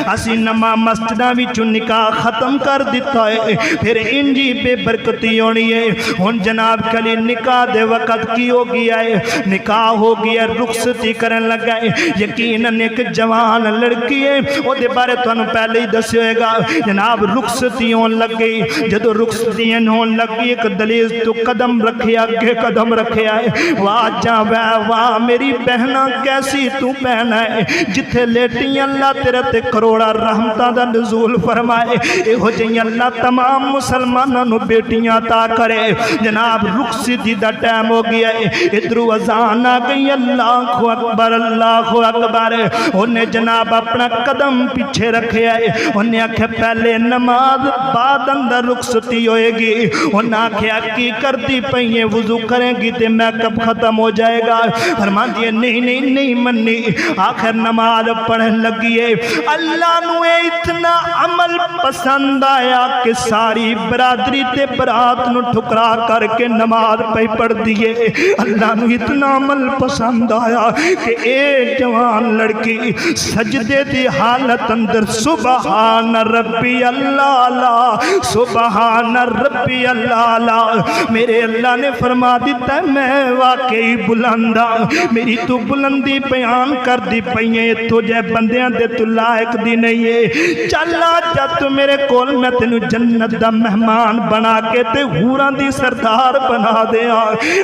असी नमा मस्जिदां विचों निकाह खत्म कर दिता है, फिर इंजी बेबरकती होनी है। हुण जनाब कली निकाह दे वक्त की हो गया है? निकाह हो गया गया रुखसती करन लगा है। यकीनन एक जवान लड़की है, ਉਹਦੇ बारे तुहानू पहले ही दस्सिया होगा जनाब। रुखसती होने लग गई, जदों रुखसती होने लगी एक दलीज तो कदम रखे, अगे कदम रखे है। वाह जा वाह मेरी बहना कैसी तू बहन है, जिथे लेटी अल्लाह तेरे ते करोड़ा रहमतां दा नज़ूल फरमाए। इहो जिही अल्लाह तमाम मुसलमानों नू बेटियां अता करे। जनाब रुखसती दा टाइम हो गया है, इधरों अजान आ गई, अल्लाह अकबर अल्लाह अकबर। उन्हें जनाब अपना कदम पीछे रखे है, उन्हें आख्या पहले नमाज बाद अंदर रुखसती होएगी। उन्हें आख्या की करती पई है, वुजू करेंगी तो मेकअप खत्म हो जाएगा। फरमाती है नहीं नहीं नहीं मन्नी। आखिर नमाज पढ़न लगी है। अल्लाह नू इतना अमल पसंद आया कि सारी बरादरी ते बरात नू ठुकरा करके नमाज पे पढ़ दिए। अल्लाह नू इतना अमल पसंद आया कि एक जवान लड़की सजदे दी हालत अंदर सुबहान रब्बी अल्लाह सुबहान रब्बी अल्लाह। मेरे अल्लाह ने फरमा दिता मैं वाकई बुलंदा, मेरी तू बुलंदी बयान कर दी पई है। इत्थों जे बंदियां दे तू लायक दी नहीं है। चल जा तू मेरे कोल, मैं तेनू जन्नत दा मेहमान बना के ते हूरां दी सरदार बना दिया।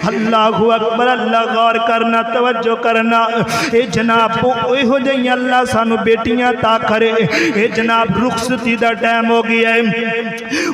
अल्लाहु अकबर। अल्लाह गौर करना, तवज्जो करना। ए जनाब इहो जिही अल्लाह सानू बेटियां ता करे। ए जनाब रुखसती दा टाइम हो गया है।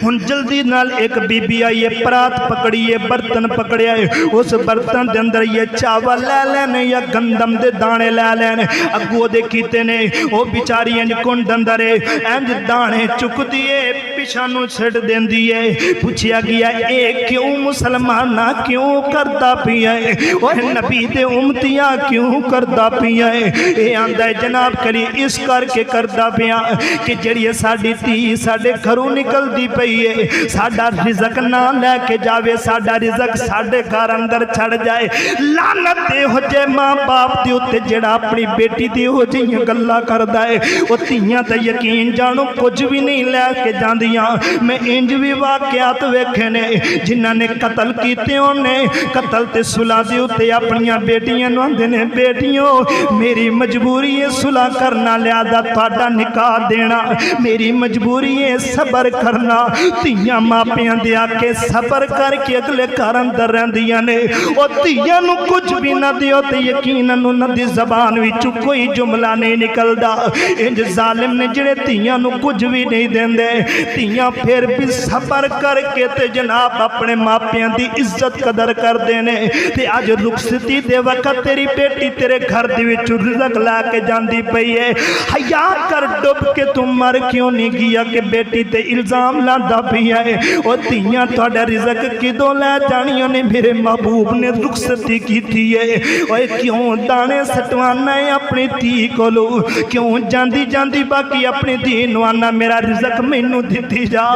हुण जल्दी नाल एक बीबी आई है, परात पकड़ी है, बर्तन पकड़िया है। उस बर्तन के अंदर ये चावल लै लैने या गंदम दे दाने लै लैने। अगू दे कीते ने वो बेचारी इंज कुंड अंदर इंज दाने चुकदी है, पिछा नू छड़ देंदी है। पूछया गया ये क्यों मुसलमाना क्यों करदा पिया है, ओए नबी दे उम्मतियां क्यों करदा पिया है। ये आंदा है जनाब करी इस करके करदा पिया कि जिहड़ी साडी धी साडे घरों निकलदी पई है, साडा रिज़क ना लैके जावे, साडा रिज़क साडे घर अंदर छड़ जाए। लानत इहो जे मां बाप दे उत्ते जिहड़ा अपनी बेटी दी इहो जिहियां गल्लां करदा है। वो धीयां ते यकीन जानो कुछ भी नहीं लैके जांदियां। मैं इंज भी वाकयात वेखे ने जिन्हां ने कतल कीते होने, कतल ते सुलह दे उत्ते अपनियां बेटियां नूं आंदे ने बेटियों मेरी मजबूरी है सुलह करना, लिहाजा तुहाडा निकाह देना मेरी मजबूरी है, सबर करना। धीयां मापियां दे आके सबर करके अगले घर अंदर रहिंदियां ने। ओ धीयां नूं कुछ भी ना दिओ ते यकीनन उन्हां दी ज़बान विचों कोई जुमला नहीं निकलदा। इंज जालिम ने जिहड़े धीयां नूं कुछ भी नहीं देंदे, धीयां फिर भी सबर करके ते जनाब अपने मापियां दी इज्जत कदर करदे ने। ते अज रुखसती दे वक्त तेरी बेटी तेरे घर दे विच रिज़क ला के जांदी पई है। हया कर डुब के तू मर क्यों नहीं गया कि बेटी ते इल्जाम लांदा पिया है। ओ धीयां तुहाडा रिज़क किदों लै जाणियां ने, मेरे महबूब ने रुखसती कीती है। ओए क्यों दाने सटवाना है अपनी धी कोलों, क्यों जांदी जांदी बाकी अपनी धी नूं आना मेरा रिज़क मैनू दित्ती जा।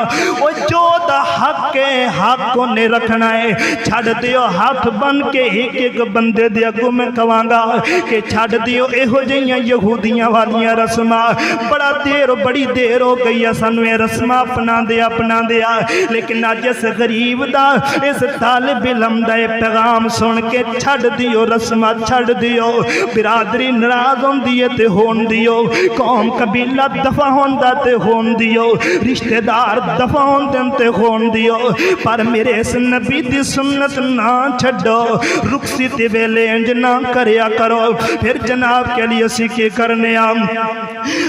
ओ जो दा हक है हक उन्हें रखना है। छड़ दिओ हाथ बन के एक एक बंदे दे अगों मैं कवांगा कि छड़ दिओ इहो जिहियां यहूदियां वालियां रस्मां। बड़ी देर हो गई है सानू ये रस्मां अपना दिया, लेकिन अज इस गरीब दा इस तालिब इल्म दा पैगाम सुन के छड़ दिओ रस्मां, छड़ दिओ। बिरादरी नाराज होंदी है ते होण दिओ, कौम कबीला दफा होंदा ते होण दिओ, रिश्तेदार दफा होंदे ते होण दिओ। पर मेरे इस नबी दी सुन्नत ना छड्डो, रुखसती वेले इंज ना करया करो। फिर जनाब के लिए असीं की करने आ,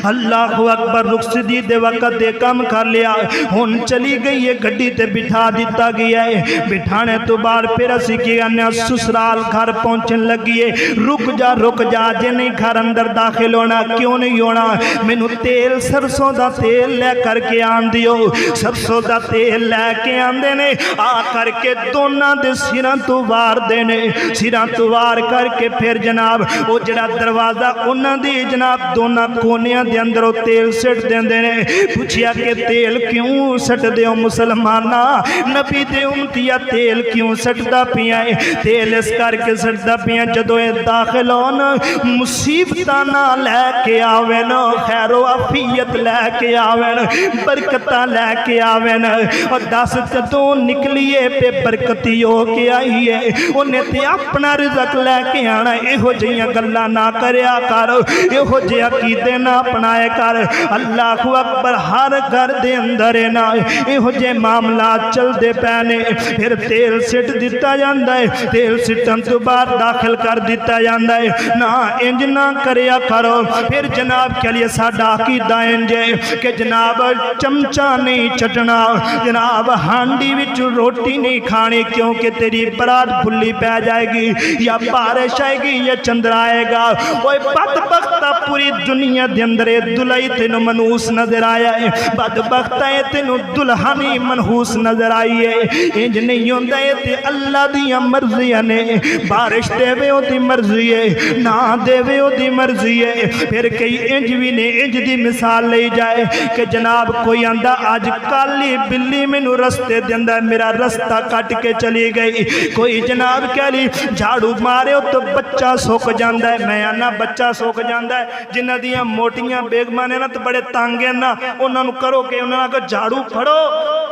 अल्लाहु अकबर। रुखसती दे वक्त दे काम कर लिया, हुण चली गई है गड्डी ते बिठा दिता गया है। बिठाने तो बाद फिर असीं की करने ससुराल घर पहुंचन लगी है। रुक जा जे नहीं घर अंदर दाखिल होना। क्यों नहीं होना, मैनू तेल सरसों दा तेल लै करके आन दिओ। सरसों दा तेल लैके आंदे ने, आ करके दोनों दे सिरां तो वार देने। सिरां तो वार करके फिर जनाब वो जिहड़ा दरवाजा उन्हां दी जनाब दोनों कोनियां दे अंदर तेल सिट देंदे ने। पूछिया कि तेल क्यों सटदे हो मुसलमाना, नबी दे उम्मतिया तेल क्यों सटदा पिया है? तेल इस करके सटदा पिया जदों ये दाखिल होन मुसीबतां ना लैके आवेन, खैरो आफियत लैके आवेन, बरकतां लैके आवेन। और दस जदों निकलीए पे बरकती हो के आई है, उन्हें ते अपना रिज़क लैके आना। इहो जिहियां गल्लां ना करया कर, इहो जिहे अकीदे ना अपनाया कर। अल्लाह अकबर। हर घर दे अंदर है ना इहो जे मामला चलते पे ने। फिर तेल सिट दिता जाता है, तेल सिटन तो बाद दाखिल कर दिता जाता है। ना इंज ना करया करो। फिर जनाब के लिए साडा अकीदा इंज है कि जनाब चमचा नहीं चटना, जनाब हांडी विच रोटी नहीं खानी, क्योंकि तेरी बरात भुली पै जाएगी, या बारिश आएगी या चंद्र आएगा। ओए बदबख्ता पूरी दुनिया के अंदर दुल्हई तेन मनहूस नजर आया है, बदबख्ता है तेन दुल्हनी मनहूस नजर आई है। इंज नहीं होता है ते अल्लाह दी मर्जियां ने। बारिश देवे ओदी मर्जी है, ना देवे ओदी मर्जी है। फिर कई इंज भी ने, इंज दी मिसाल ली जाए कि जनाब कोई आंदा अज काली बिल्ली मैनू रस्ते दे अंदर मेरा रस्ता कट के चली गई। कोई जनाब कह ली झाड़ू मारे तो बच्चा सुक जाता है। मैं आना बच्चा सुक जाता है। जिन्हां दियां मोटियां बेगमां ने ना तो बड़े तंग है ना, उन्होंने करो कि उन्होंने को झाड़ू फड़ो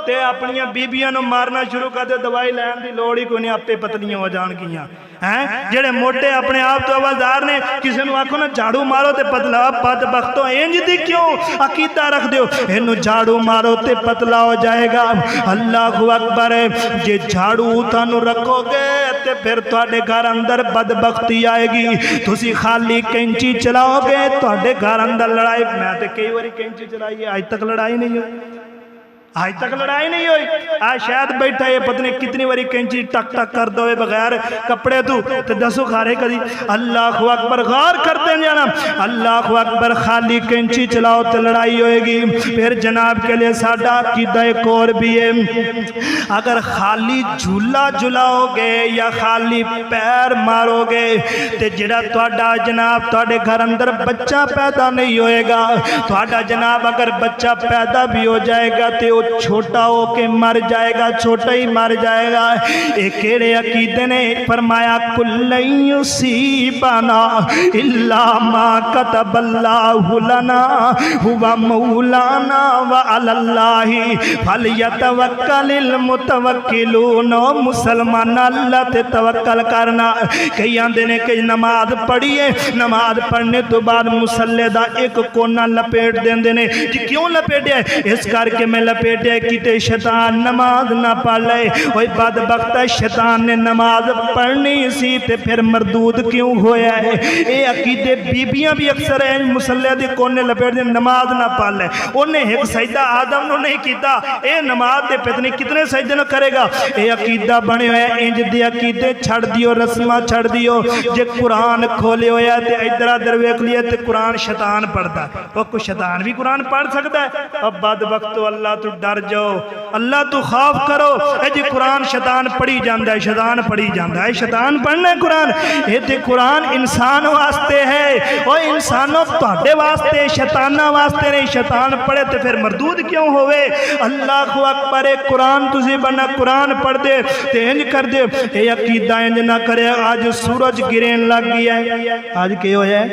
ते अपनियां बीबियां नूं मारना शुरू कर दे, दवाई लैन की लोड़ ही कोई नहीं, आपे पतलियां हो जाणगियां हैं। जेड़े मोटे अपने आप तो आवाज़दार ने, किसी को आखो ना झाड़ू मारो तो पतला, बदबख्तो इंज दी क्यों अकीदा रख दो, इनू झाड़ू मारो तो पतला हो जाएगा। अल्लाह अकबर। जे झाड़ू तुहानू रखोगे तो फिर तुहाडे घर अंदर बदबख्ती आएगी। तुसी खाली कैंची चलाओगे तुहाडे घर अंदर लड़ाई। मैं तो कई बार कैंची चलाई है, अज तक लड़ाई नहीं हुई, आज तक लड़ाई नहीं हुई। आज शायद बैठा है पत्नी कितनी बारी कैंची टक टक कर दो बगैर कपड़े तो दसो खारे कदी। अल्लाह अकबर। गौर करते जाना। अल्लाह अकबर। खाली कैंची चलाओ तो लड़ाई होएगी। फिर जनाब के लिए साडा अकीदा एक और भी है, अगर खाली झूला झुलाओगे या खाली पैर मारोगे तो जिहड़ा तुहाडा जनाब तुहाडे घर अंदर बच्चा पैदा नहीं होएगा। तुहाडा जनाब अगर बच्चा पैदा भी हो जाएगा तो छोटा हो के मर जाएगा, छोटा ही मर जाएगा। एक केड़े अकीदे ने फरमाया कुल्लयुसीबाना इल्ला मा कतबल्लाहु लना हुवा मौलाना व अलल्लाहि फलयतवक्कलिल मुतवक्किलून। मुसलमान अल्लाह ते तवक्कल करना। कई आंदे ने कि नमाज पढ़िए, नमाज पढ़ने तो बाद मुसल्ले दा एक कोना लपेट देंदे ने जी। क्यों लपेटिया? इस करके मैं लपेटिया कि शैतान नमाज ना पढ़ ले। ओए बदबख्ता, शैतान ने नमाज पढ़नी सी ते फिर मरदूद क्यों होया है? ये अकीदे बीबियां भी अक्सर है मुसल्ले दे कोने लपेट दे, नमाज ना पढ़ ले। उन्हें एक सजदा आदम नो नहीं कीता, ये नमाज दे पता कितने सजदे न करेगा। ये अकीदा बने हुए इंज दे अकीदे छड़ दियो, रस्मां छड़ दियो। जे कुरान खोले होया ते इधर उधर वेख लिया तो कुरान शैतान पढ़ता है। वो कोई शैतान भी कुरान पढ़ सकता है? अब बदबख्तो अल्लाह तो डर जाओ, अल्लाह तो खौफ करो। जी कुरान शैतान पढ़ी जाता है, शैतान पढ़ी जाता है, शैतान पढ़ना है कुरान। ये तो कुरान इंसान वास्ते है, और इंसानों तुहाडे वास्ते, शैताना वास्ते नहीं। शैतान पढ़े तो फिर मरदूद क्यों होवे? अल्लाह अकबर। कुरान तुसी बनना, कुरान पढ़ दे ते इंज कर दे। ये अकीदा इंज ना करे। आज सूरज गिरेन लग गया है। आज क्या होया है?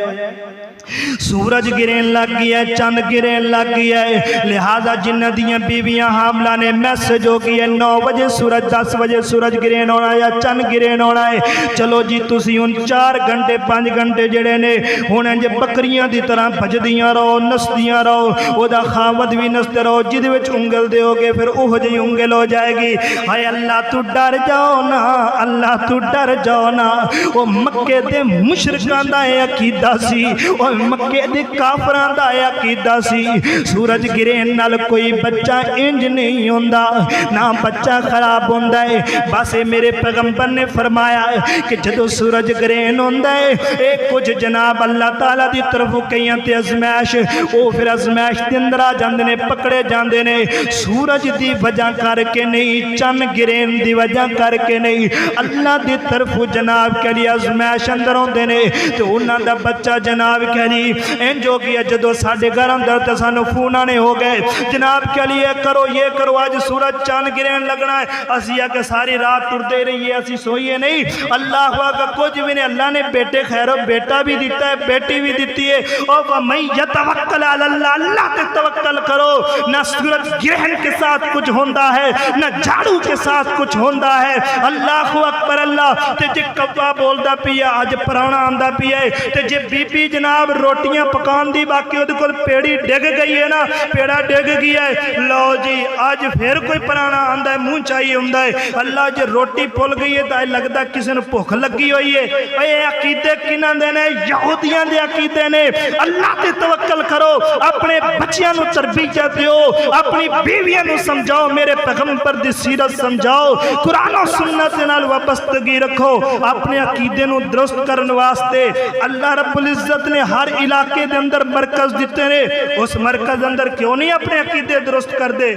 सूरज गिरेन लग गया है, चंद गिरेन लग गया है। लिहाजा जिन्हां दियां बीवियां हामला ने मैसेज हो गई है 9 बजे सूरज, 10 बजे सूरज गिरेन होना या चंद गिरेन होना है। चलो जी तुसी हुण 4 घंटे 5 घंटे जेड़े ने हुण इंज बकरियां दी तरह भजदियां रहो, नसदियां रहो। ओदा खावद भी नसते रहो, जिहदे विच उंगल दोगे फिर ओहो जी उंगल हो जाएगी। हाय अल्लाह तू डर जाओ ना, अल्लाह तू डर जाओ ना। ओ मक्के दे मुशरिकां दा अकीदा सी, ओ मक्के दे काफरां दा अकीदा सी। सूरज गिरेन नाल कोई बच्चा इंज नहीं होंदा, ना बच्चा खराब होंदा है। बस मेरे पैगंबर ने फरमाया कि जदों सूरज गिरेन होंदा है ये कुछ जनाब अल्लाह ताला दी तरफों कईयां ते अजमैश, वो फिर अजमैश दे अंदर आ जांदे ने, पकड़े जांदे ने। सूरज दी वजह करके नहीं, चन गिरेन दी वजह करके नहीं, अल्लाह दी तरफों जनाब कह लिए अजमैश अंदर होंदे ने। तो उन्हां दा बच्चा जनाब कह इंज हो गया। जदों साडे घर अंदर तो सानू फोन आने हो गए, जनाब कह लिए करो ये करो, अज सूरज चांद गिरन लगना है, असी आके सारी रात टुरते रहिए, असी सोइए नहीं। अल्लाह का कुछ भी नहीं। अल्लाह ने बेटे खैरो बेटा भी दिता है, बेटी भी दी है। और मैं यतवक्कल अल्लाह, अल्लाह पे तवक्कल करो। ना सूरज ग्रहण के साथ कुछ होता है, ना झाड़ू के साथ कुछ होता है। अल्लाह अकबर अल्लाह। ते जे कव्वा बोलता पिया, अज पराना आंदा पिया है, ते जे बीबी जनाब रोटियां पकान दी बाकी उहदे कोल पेड़ी डिग गई है ना, पेड़ा डिग गया है, लो जी अज फिर कोई पराना आंदा है, मुंह चाहिए हुंदा है। अल्लाह जे रोटी भुल गई है तो लगता किसी ने भुख लगी हुई है। ये अकीदे किन्हां दे ने? यहूदियां दे अकीदे ने। अल्लाह ते तवक्कल करो, अपने बच्चियां नूं तरबियत दिओ, अपनी बीवियां नूं समझाओ, मेरे पैगंबर दी सीरत समझाओ, कुरान और सुन्नत दे नाल वाबस्तगी रखो। अपने अकीदे नूं दुरुस्त करन वास्ते अल्लाह रब्बुल इज्जत ने हर इलाके दे अंदर मरकज दिते ने। उस मरकज अंदर क्यों नहीं अपने अकीदे दुरुस्त कर दे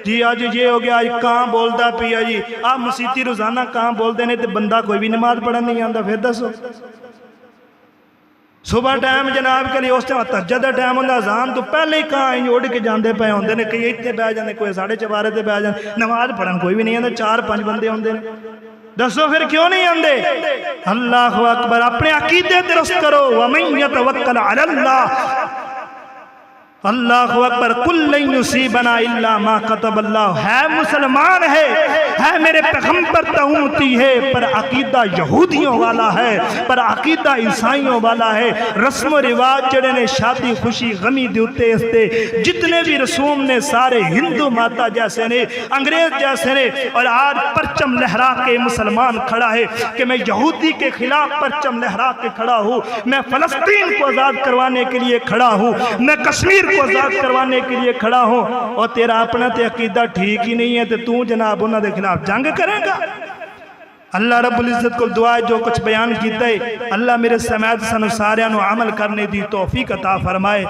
जी? अज ये हो गया, अज कहां बोलता पिया जी, आ मसीती रोजाना कहां बोलते हैं, तो बंदा कोई भी नमाज पढ़न नहीं आता। फिर दसो सुबह टाइम जनाब के लिए उस टाइम तहज्जुद का टाइम होंदा, अजान तो पहले ही कहां उड़ के जाते पे होंगे ने, कई इतने बह जाते, कोई साढ़े चबारे ते बह जाते, नमाज पढ़न कोई भी नहीं आता। 4-5 बंदे होंगे ने, दसो फिर क्यों नहीं आते? अल्लाह अकबर। अपने अकीदे दुरुस्त करो। वमन यतवक्कल अलल्लाह, अल्लाह अकबर। कुल युसीबना इल्ला मा कतबल्लाह। है मुसलमान है मेरे पैगंबर तऊती है, पर अकीदा यहूदियों वाला है, पर अकीदा ईसाइयों वाला है। रस्म रिवाज जड़े ने, शादी खुशी गमी दे उत्ते इसते जितने भी रसूम ने सारे हिंदू माता जैसे ने, अंग्रेज जैसे ने। और आज परचम लहरा के मुसलमान खड़ा है कि मैं यहूदी के खिलाफ परचम लहरा के खड़ा हूँ, मैं फलस्तीन को आज़ाद करवाने के लिए खड़ा हूँ, मैं कश्मीर को आज़ाद करवाने के लिए खड़ा हूँ। और तेरा अपना ते अकीदा ठीक ही नहीं है, तो तू जनाब उन्होंने के खिलाफ जंग करेगा। अल्लाह रब्बुल इज्जत को दुआ है, जो कुछ बयान किया है अल्लाह मेरे समेत सानू सारियां नू अमल करने दी तौफीक अता फरमाए।